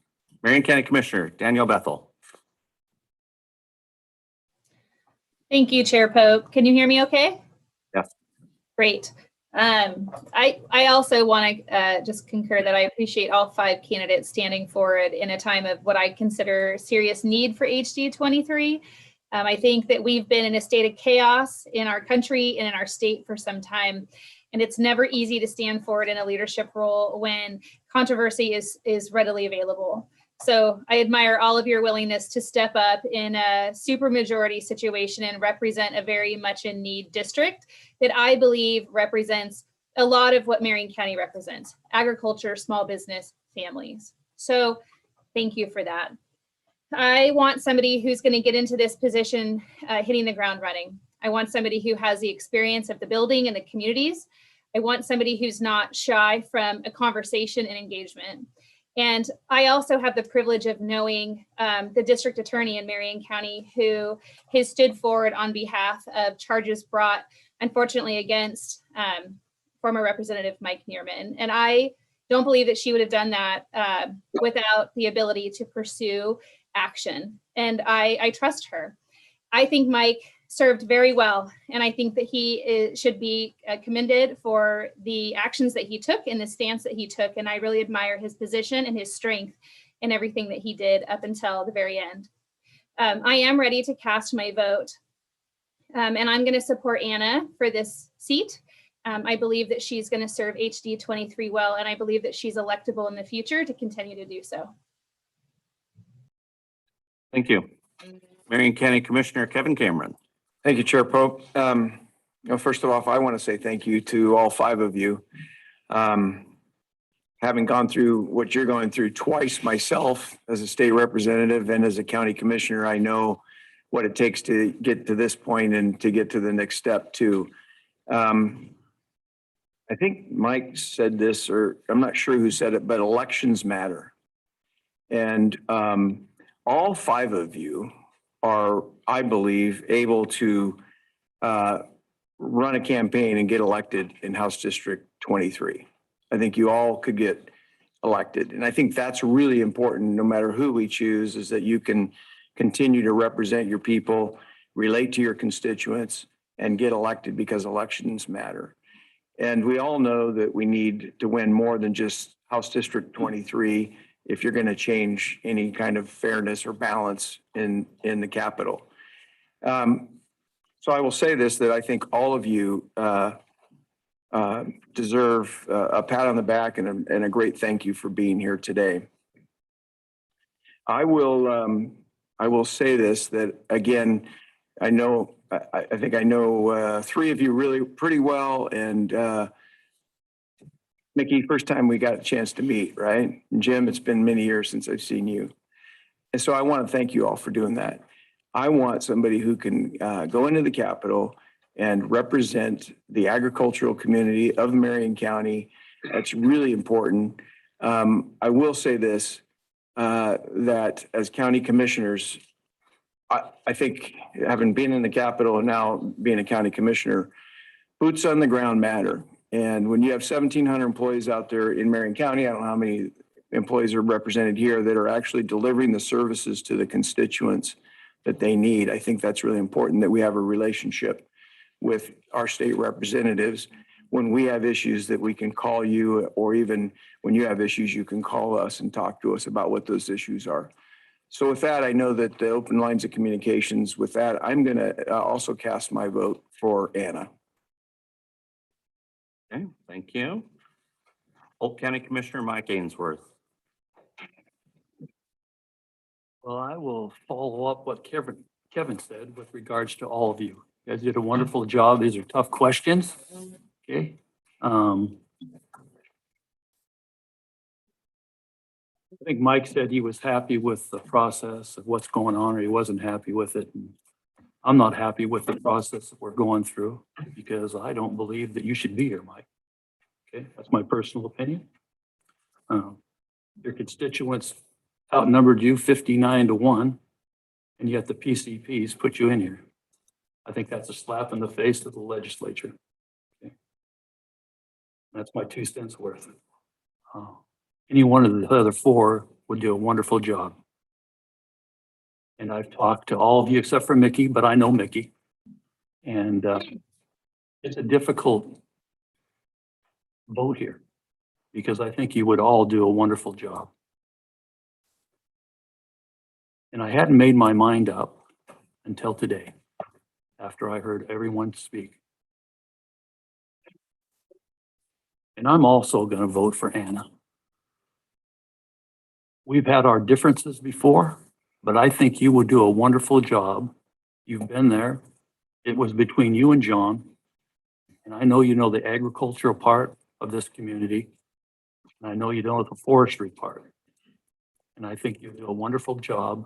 Marion County Commissioner Danielle Bethel. Thank you, Chair Pope. Can you hear me okay? Yes. Great. I also want to just concur that I appreciate all 5 candidates standing forward in a time of what I consider serious need for HD 23. I think that we've been in a state of chaos in our country and in our state for some time. And it's never easy to stand forward in a leadership role when controversy is readily available. So I admire all of your willingness to step up in a supermajority situation and represent a very much in need district that I believe represents a lot of what Marion County represents: agriculture, small business, families. So thank you for that. I want somebody who's going to get into this position hitting the ground running. I want somebody who has the experience of the building and the communities. I want somebody who's not shy from a conversation and engagement. And I also have the privilege of knowing the district attorney in Marion County who has stood forward on behalf of charges brought, unfortunately, against former Representative Mike Neerman. And I don't believe that she would have done that without the ability to pursue action. And I trust her. I think Mike served very well. And I think that he should be commended for the actions that he took and the stance that he took. And I really admire his position and his strength in everything that he did up until the very end. I am ready to cast my vote. And I'm going to support Anna for this seat. I believe that she's going to serve HD 23 well, and I believe that she's electable in the future to continue to do so. Thank you. Marion County Commissioner Kevin Cameron. Thank you, Chair Pope. First of all, I want to say thank you to all 5 of you. Having gone through what you're going through twice myself as a state representative and as a county commissioner, I know what it takes to get to this point and to get to the next step too. I think Mike said this, or I'm not sure who said it, but elections matter. And all 5 of you are, I believe, able to run a campaign and get elected in House District 23. I think you all could get elected. And I think that's really important, no matter who we choose, is that you can continue to represent your people, relate to your constituents, and get elected, because elections matter. And we all know that we need to win more than just House District 23 if you're going to change any kind of fairness or balance in the Capitol. So I will say this, that I think all of you deserve a pat on the back and a great thank you for being here today. I will say this, that again, I think I know 3 of you really pretty well, and Mickey, first time we got a chance to meet, right? And Jim, it's been many years since I've seen you. And so I want to thank you all for doing that. I want somebody who can go into the Capitol and represent the agricultural community of Marion County. That's really important. I will say this, that as county commissioners, I think, having been in the Capitol and now being a county commissioner, boots on the ground matter. And when you have 1,700 employees out there in Marion County, I don't know how many employees are represented here that are actually delivering the services to the constituents that they need. I think that's really important, that we have a relationship with our state representatives. When we have issues, that we can call you, or even when you have issues, you can call us and talk to us about what those issues are. So with that, I know that the open lines of communications. With that, I'm going to also cast my vote for Anna. Okay, thank you. Polk County Commissioner Mike Ainsworth. Well, I will follow up what Kevin said with regards to all of you. You guys did a wonderful job. These are tough questions. Okay. I think Mike said he was happy with the process of what's going on, or he wasn't happy with it. And I'm not happy with the process that we're going through, because I don't believe that you should be here, Mike. Okay, that's my personal opinion. Your constituents outnumbered you 59-1, and yet the PCPs put you in here. I think that's a slap in the face of the legislature. Okay. That's my 2 cents worth. any one of the other four would do a wonderful job. And I've talked to all of you except for Mickey, but I know Mickey. And it's a difficult vote here because I think you would all do a wonderful job. And I hadn't made my mind up until today, after I heard everyone speak. And I'm also going to vote for Anna. We've had our differences before, but I think you would do a wonderful job. You've been there. It was between you and John. And I know you know the agricultural part of this community. And I know you know the forestry part. And I think you do a wonderful job.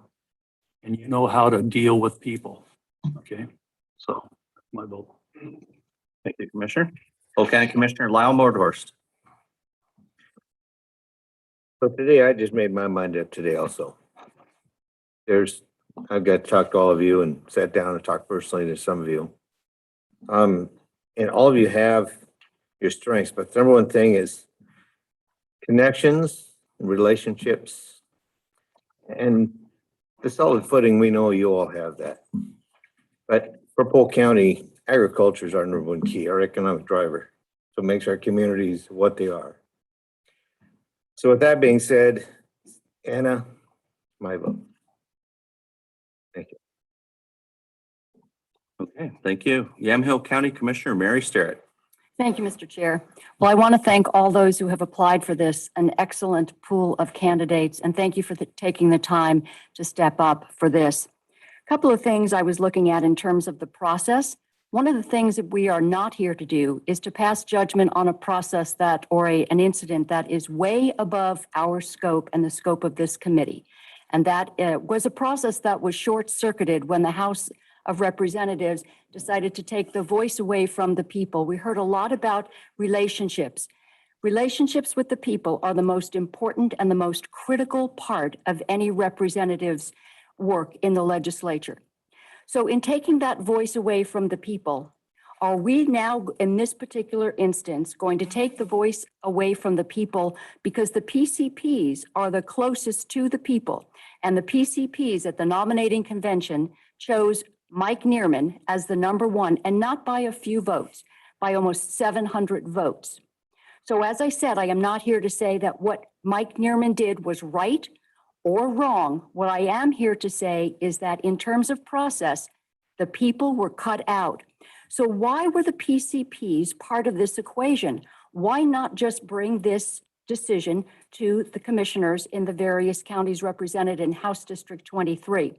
And you know how to deal with people. Okay, so my vote. Thank you, Commissioner. Polk County Commissioner Lyle Mordhorst. So today, I just made my mind up today also. I've got to talk to all of you and sat down and talk personally to some of you. And all of you have your strengths, but the number one thing is connections, relationships, and the solid footing. We know you all have that. But for Polk County, agriculture is our number one key, our economic driver. So it makes our communities what they are. So with that being said, Anna, my vote. Thank you. Okay, thank you. Yamhill County Commissioner Mary Starrett. Thank you, Mr. Chair. Well, I want to thank all those who have applied for this, an excellent pool of candidates, and thank you for taking the time to step up for this. A couple of things I was looking at in terms of the process. One of the things that we are not here to do is to pass judgment on a process that, or an incident that is way above our scope and the scope of this committee. And that was a process that was short-circuited when the House of Representatives decided to take the voice away from the people. We heard a lot about relationships. Relationships with the people are the most important and the most critical part of any representative's work in the legislature. So in taking that voice away from the people, are we now, in this particular instance, going to take the voice away from the people because the PCPs are the closest to the people? And the PCPs at the nominating convention chose Mike Neerman as the number one, and not by a few votes, by almost 700 votes. So as I said, I am not here to say that what Mike Neerman did was right or wrong. What I am here to say is that in terms of process, the people were cut out. So why were the PCPs part of this equation? Why not just bring this decision to the commissioners in the various counties represented in House District 23?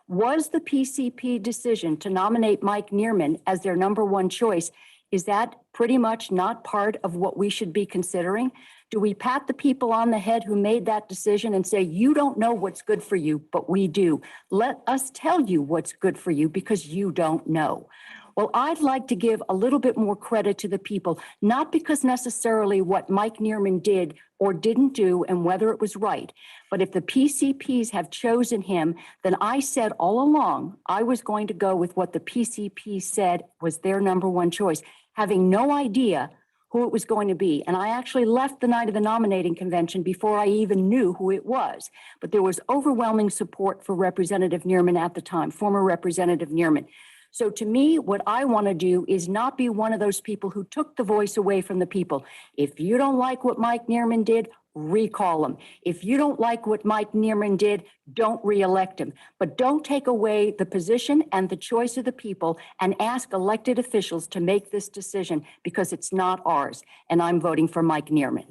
Was the PCP decision to nominate Mike Neerman as their number one choice, is that pretty much not part of what we should be considering? Do we pat the people on the head who made that decision and say, you don't know what's good for you, but we do? Let us tell you what's good for you because you don't know. Well, I'd like to give a little bit more credit to the people, not because necessarily what Mike Neerman did or didn't do and whether it was right, but if the PCPs have chosen him, then I said all along, I was going to go with what the PCP said was their number one choice, having no idea who it was going to be. And I actually left the night of the nominating convention before I even knew who it was. But there was overwhelming support for Representative Neerman at the time, former Representative Neerman. So to me, what I want to do is not be one of those people who took the voice away from the people. If you don't like what Mike Neerman did, recall him. If you don't like what Mike Neerman did, don't reelect him. But don't take away the position and the choice of the people and ask elected officials to make this decision because it's not ours. And I'm voting for Mike Neerman.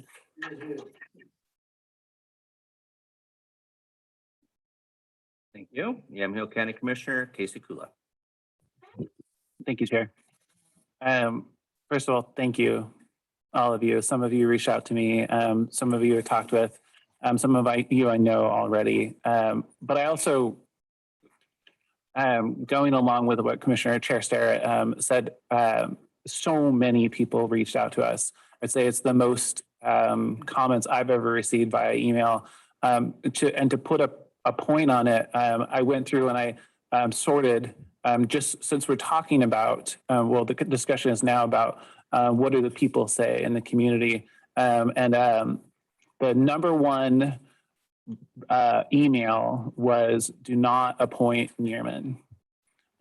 Thank you. Yamhill County Commissioner Casey Kula. Thank you, Chair. First of all, thank you, all of you. Some of you reached out to me. Some of you I talked with. Some of you I know already. But I also, going along with what Commissioner Chair Starrett said, so many people reached out to us. I'd say it's the most comments I've ever received via email. To put a point on it, I went through and I sorted. Just since we're talking about, well, the discussion is now about what do the people say in the community. The the number one email was do not appoint Neerman.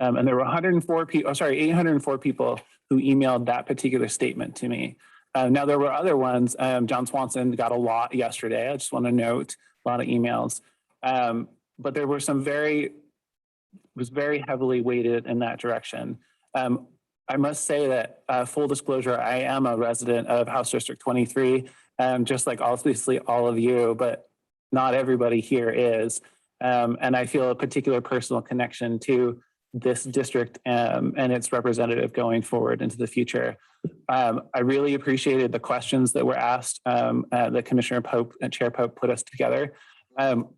And there were 104 people, 804 people who emailed that particular statement to me. Now there were other ones. John Swanson got a lot yesterday. I just want to note a lot of emails. But there were some was very heavily weighted in that direction. I must say that full disclosure, I am a resident of House District 23, just like obviously all of you, but not everybody here is. And I feel a particular personal connection to this district and its representative going forward into the future. I really appreciated the questions that were asked that Commissioner Pope and Chair Pope put us together.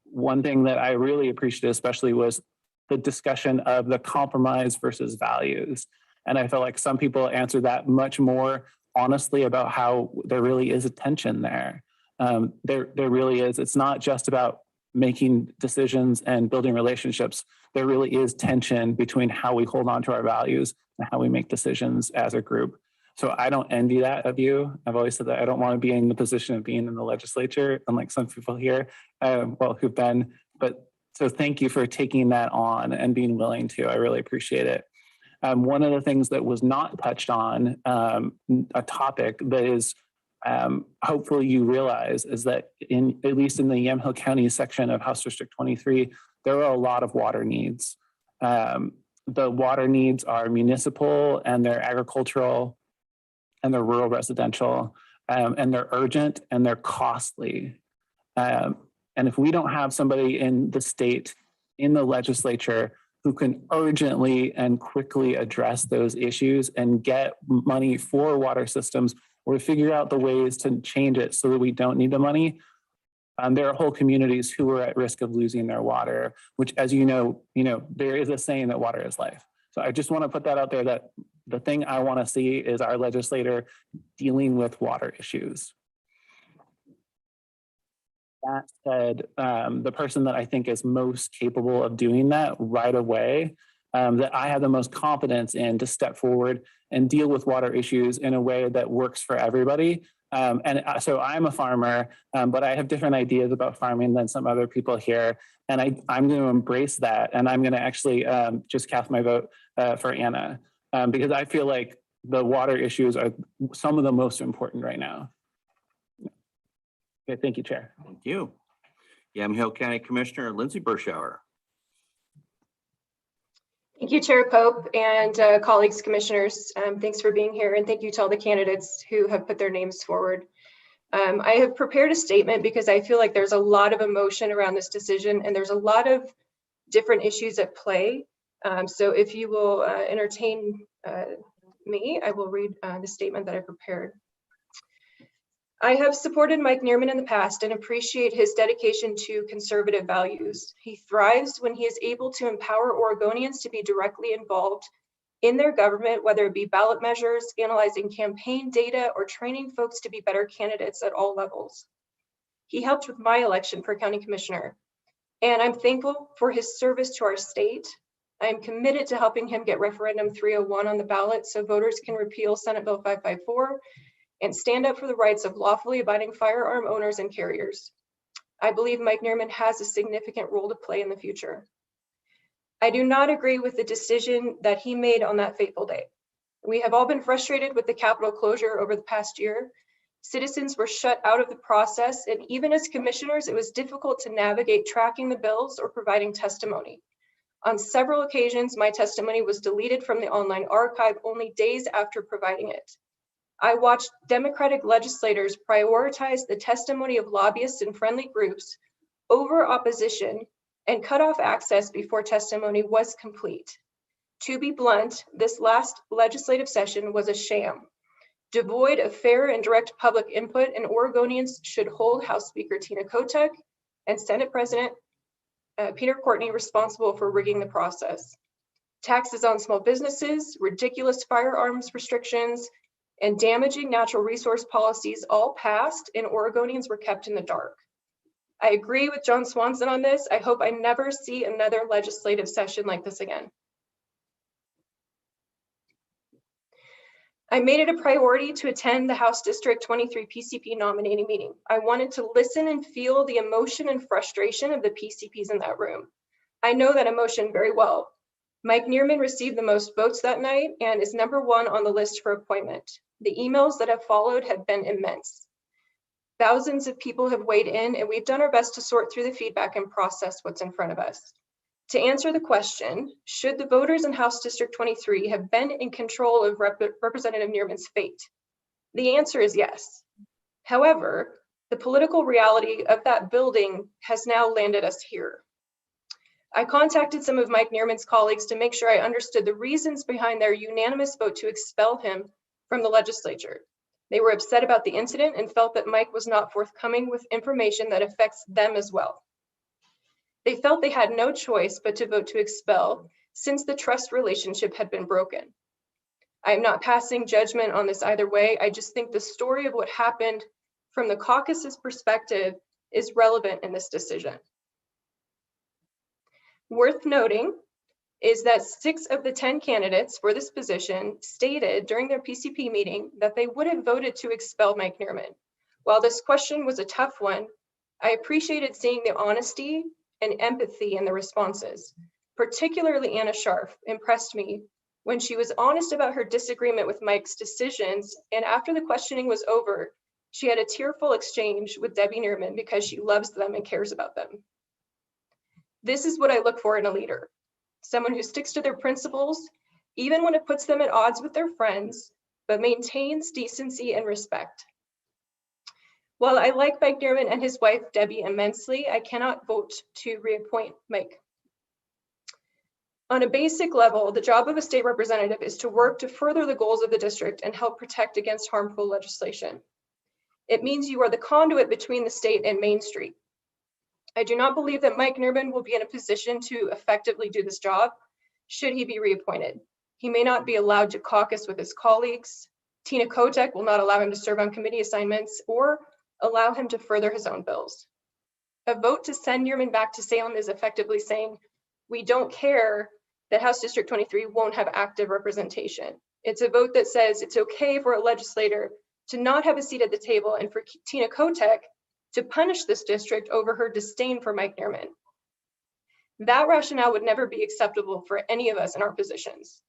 One thing that I really appreciated especially was the discussion of the compromise versus values. And I felt like some people answered that much more honestly about how there really is a tension there. There really is. It's not just about making decisions and building relationships. There really is tension between how we hold on to our values and how we make decisions as a group. So I don't envy that of you. I've always said that I don't want to be in the position of being in the legislature, unlike some people here, who've been, but so thank you for taking that on and being willing to. I really appreciate it. One of the things that was not touched on, a topic that is hopefully you realize is that at least in the Yamhill County section of House District 23, there are a lot of water needs. The water needs are municipal and they're agricultural and they're rural residential and they're urgent and they're costly. And if we don't have somebody in the state, in the legislature who can urgently and quickly address those issues and get money for water systems or figure out the ways to change it so that we don't need the money, there are whole communities who are at risk of losing their water, which, as you know, there is a saying that water is life. So I just want to put that out there that the thing I want to see is our legislator dealing with water issues. That said, the person that I think is most capable of doing that right away, that I have the most confidence in to step forward and deal with water issues in a way that works for everybody. So I'm a farmer, but I have different ideas about farming than some other people here. And I'm going to embrace that. And I'm going to actually just cast my vote for Anna, because I feel like the water issues are some of the most important right now. Okay, thank you, Chair. Thank you. Yamhill County Commissioner Lindsay Burschauer. Thank you, Chair Pope and colleagues, commissioners. Thanks for being here, and thank you to all the candidates who have put their names forward. I have prepared a statement because I feel like there's a lot of emotion around this decision and there's a lot of different issues at play. So if you will entertain me, I will read the statement that I prepared. I have supported Mike Neerman in the past and appreciate his dedication to conservative values. He thrives when he is able to empower Oregonians to be directly involved in their government, whether it be ballot measures, analyzing campaign data, or training folks to be better candidates at all levels. He helped with my election for county commissioner, and I'm thankful for his service to our state. I am committed to helping him get referendum 301 on the ballot so voters can repeal Senate Bill 554 and stand up for the rights of lawfully abiding firearm owners and carriers. I believe Mike Neerman has a significant role to play in the future. I do not agree with the decision that he made on that fateful day. We have all been frustrated with the Capitol closure over the past year. Citizens were shut out of the process, and even as commissioners, it was difficult to navigate tracking the bills or providing testimony. On several occasions, my testimony was deleted from the online archive only days after providing it. I watched Democratic legislators prioritize the testimony of lobbyists and friendly groups over opposition and cut off access before testimony was complete. To be blunt, this last legislative session was a sham, devoid of fair and direct public input, and Oregonians should hold House Speaker Tina Kotek and Senate President Peter Courtney responsible for rigging the process. Taxes on small businesses, ridiculous firearms restrictions, and damaging natural resource policies all passed, and Oregonians were kept in the dark. I agree with John Swanson on this. I hope I never see another legislative session like this again. I made it a priority to attend the House District 23 PCP nominating meeting. I wanted to listen and feel the emotion and frustration of the PCPs in that room. I know that emotion very well. Mike Neerman received the most votes that night and is #1 on the list for appointment. The emails that have followed have been immense. Thousands of people have weighed in, and we've done our best to sort through the feedback and process what's in front of us. To answer the question, should the voters in House District 23 have been in control of Representative Neerman's fate? The answer is yes. However, the political reality of that building has now landed us here. I contacted some of Mike Neerman's colleagues to make sure I understood the reasons behind their unanimous vote to expel him from the legislature. They were upset about the incident and felt that Mike was not forthcoming with information that affects them as well. They felt they had no choice but to vote to expel since the trust relationship had been broken. I am not passing judgment on this either way. I just think the story of what happened from the caucus's perspective is relevant in this decision. Worth noting is that 6 of the 10 candidates for this position stated during their PCP meeting that they would have voted to expel Mike Neerman. While this question was a tough one, I appreciated seeing the honesty and empathy in the responses. Particularly Anna Scharf impressed me when she was honest about her disagreement with Mike's decisions, and after the questioning was over, she had a tearful exchange with Debbie Neerman because she loves them and cares about them. This is what I look for in a leader. Someone who sticks to their principles, even when it puts them at odds with their friends, but maintains decency and respect. While I like Mike Neerman and his wife, Debbie, immensely, I cannot vote to reappoint Mike. On a basic level, the job of a state representative is to work to further the goals of the district and help protect against harmful legislation. It means you are the conduit between the state and Main Street. I do not believe that Mike Neerman will be in a position to effectively do this job should he be reappointed. He may not be allowed to caucus with his colleagues. Tina Kotek will not allow him to serve on committee assignments or allow him to further his own bills. A vote to send Neerman back to Salem is effectively saying, we don't care that House District 23 won't have active representation. It's a vote that says it's okay for a legislator to not have a seat at the table and for Tina Kotek to punish this district over her disdain for Mike Neerman. That rationale would never be acceptable for any of us in our positions.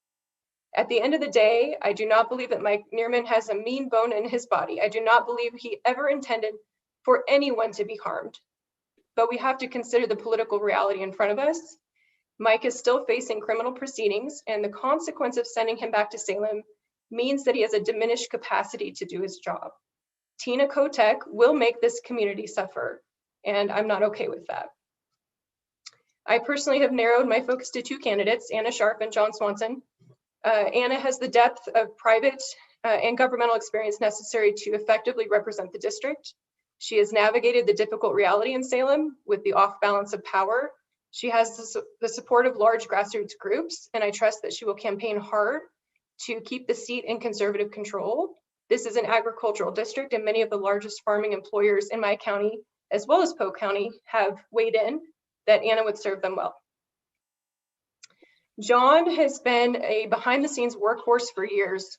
At the end of the day, I do not believe that Mike Neerman has a mean bone in his body. I do not believe he ever intended for anyone to be harmed. But we have to consider the political reality in front of us. Mike is still facing criminal proceedings, and the consequence of sending him back to Salem means that he has a diminished capacity to do his job. Tina Kotek will make this community suffer, and I'm not okay with that. I personally have narrowed my focus to 2 candidates, Anna Scharf and John Swanson. Anna has the depth of private and governmental experience necessary to effectively represent the district. She has navigated the difficult reality in Salem with the off balance of power. She has the support of large grassroots groups, and I trust that she will campaign hard to keep the seat in conservative control. This is an agricultural district, and many of the largest farming employers in my county, as well as Polk County, have weighed in that Anna would serve them well. John has been a behind-the-scenes workhorse for years,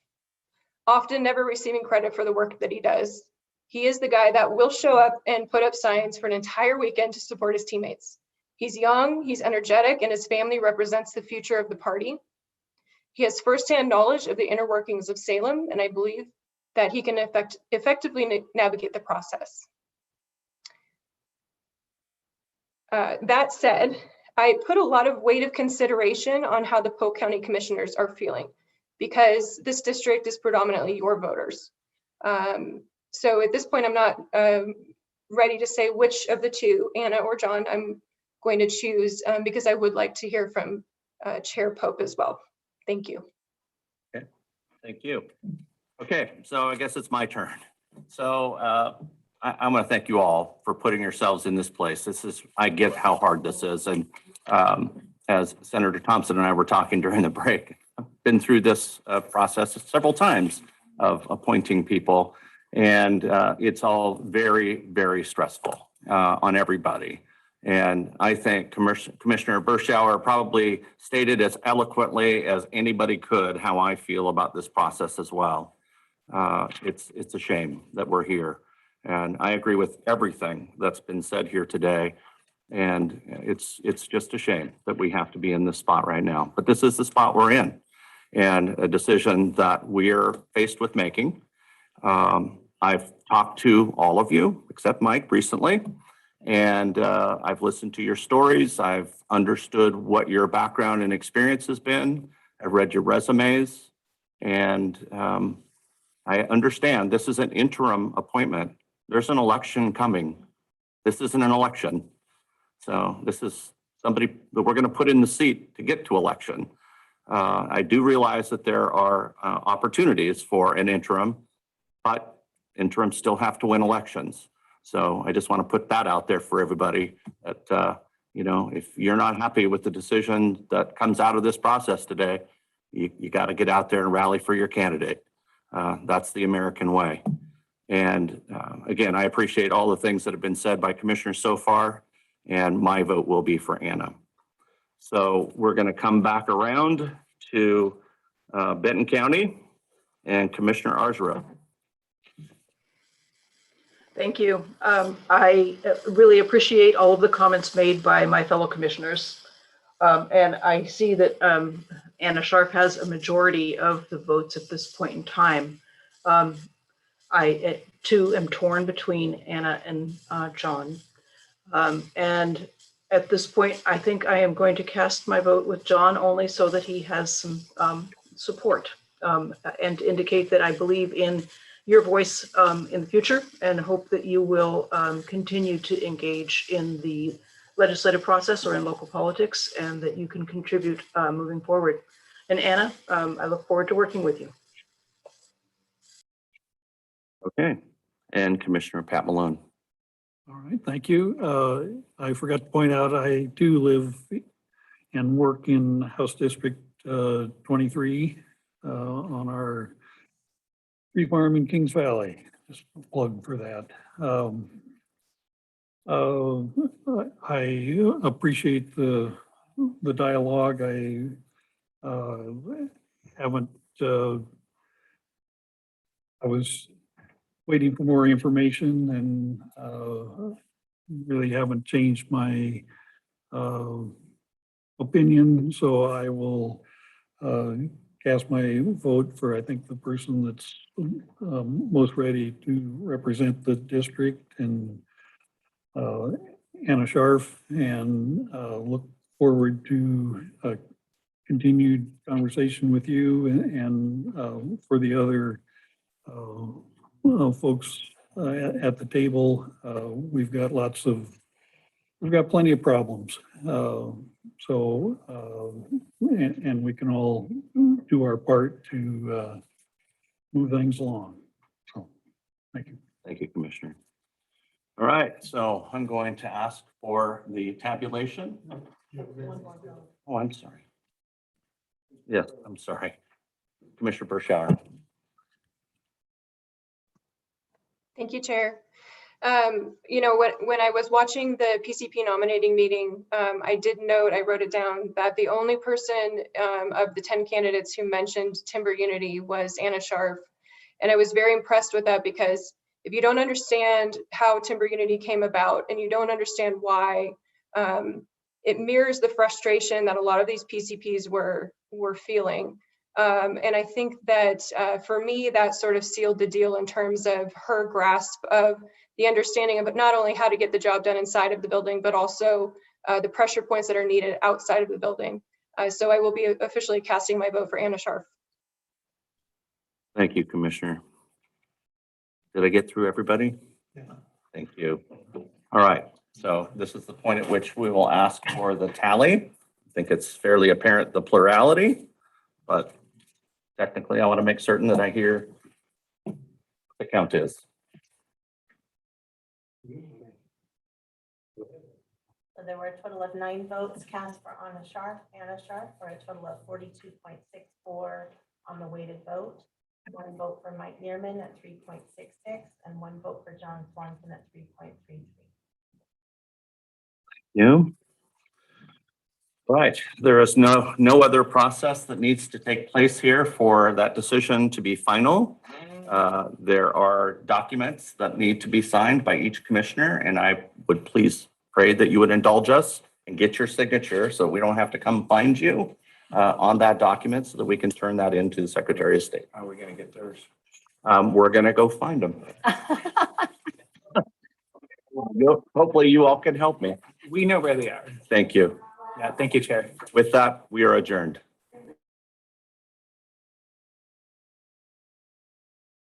often never receiving credit for the work that he does. He is the guy that will show up and put up signs for an entire weekend to support his teammates. He's young, he's energetic, and his family represents the future of the party. He has firsthand knowledge of the inner workings of Salem, and I believe that he can effectively navigate the process. That said, I put a lot of weight of consideration on how the Polk County commissioners are feeling, because this district is predominantly your voters. So at this point, I'm not ready to say which of the 2, Anna or John, I'm going to choose, because I would like to hear from Chair Pope as well. Thank you. Okay, thank you. Okay, so I guess it's my turn. So I want to thank you all for putting yourselves in this place. I get how hard this is. And as Senator Thompson and I were talking during the break, I've been through this process several times of appointing people. And it's all very, very stressful on everybody. And I think Commissioner Bershauer probably stated as eloquently as anybody could how I feel about this process as well. It's a shame that we're here. And I agree with everything that's been said here today. And it's just a shame that we have to be in this spot right now. But this is the spot we're in, and a decision that we're faced with making. I've talked to all of you, except Mike recently, and I've listened to your stories. I've understood what your background and experience has been. I've read your resumes, and I understand this is an interim appointment. There's an election coming. This isn't an election. So this is somebody that we're going to put in the seat to get to election. I do realize that there are opportunities for an interim, but interims still have to win elections. So I just want to put that out there for everybody that, you know, if you're not happy with the decision that comes out of this process today, you got to get out there and rally for your candidate. That's the American way. And again, I appreciate all the things that have been said by commissioners so far, and my vote will be for Anna. So we're going to come back around to Benton County and Commissioner Arzrow. Thank you. I really appreciate all of the comments made by my fellow commissioners. And I see that Anna Sharp has a majority of the votes at this point in time. I too am torn between Anna and John. And at this point, I think I am going to cast my vote with John only so that he has some support and indicate that I believe in your voice in the future and hope that you will continue to engage in the legislative process or in local politics and that you can contribute moving forward. And Anna, I look forward to working with you. Okay. And Commissioner Pat Malone. All right, thank you. I forgot to point out, I do live and work in House District 23 on our tree farm in Kings Valley. Just a plug for that. I appreciate the dialogue. I haven't, I was waiting for more information and really haven't changed my opinion. So I will cast my vote for, I think, the person that's most ready to represent the district, and Anna Scharf, and look forward to a continued conversation with you and for the other folks at the table. We've got plenty of problems. And we can all do our part to move things along. So, thank you. Thank you, Commissioner. All right, so I'm going to ask for the tabulation. Oh, I'm sorry. Yes, I'm sorry. Commissioner Bershauer. Thank you, Chair. You know, when I was watching the PCP nominating meeting, I did note, I wrote it down, that the only person of the 10 candidates who mentioned timber unity was Anna Scharf. And I was very impressed with that, because if you don't understand how timber unity came about and you don't understand why, it mirrors the frustration that a lot of these PCPs were feeling. And I think that for me, that sort of sealed the deal in terms of her grasp of the understanding of not only how to get the job done inside of the building, but also the pressure points that are needed outside of the building. So I will be officially casting my vote for Anna Scharf. Thank you, Commissioner. Did I get through everybody? Yeah. Thank you. All right, so this is the point at which we will ask for the tally. I think it's fairly apparent the plurality, but technically I want to make certain that I hear what the count is. So there were a total of 9 votes cast for Anna Scharf, for a total of 42.64 on the weighted vote. 1 vote for Mike Neerman at 3.66, and 1 vote for John Swanson at 3.33. You? Right, there is no other process that needs to take place here for that decision to be final. There are documents that need to be signed by each commissioner, and I would please pray that you would indulge us and get your signature so we don't have to come find you on that document so that we can turn that into the Secretary of State. How are we gonna get theirs? We're gonna go find them. Hopefully you all can help me. We know where they are. Thank you. Yeah, thank you, Chair. With that, we are adjourned.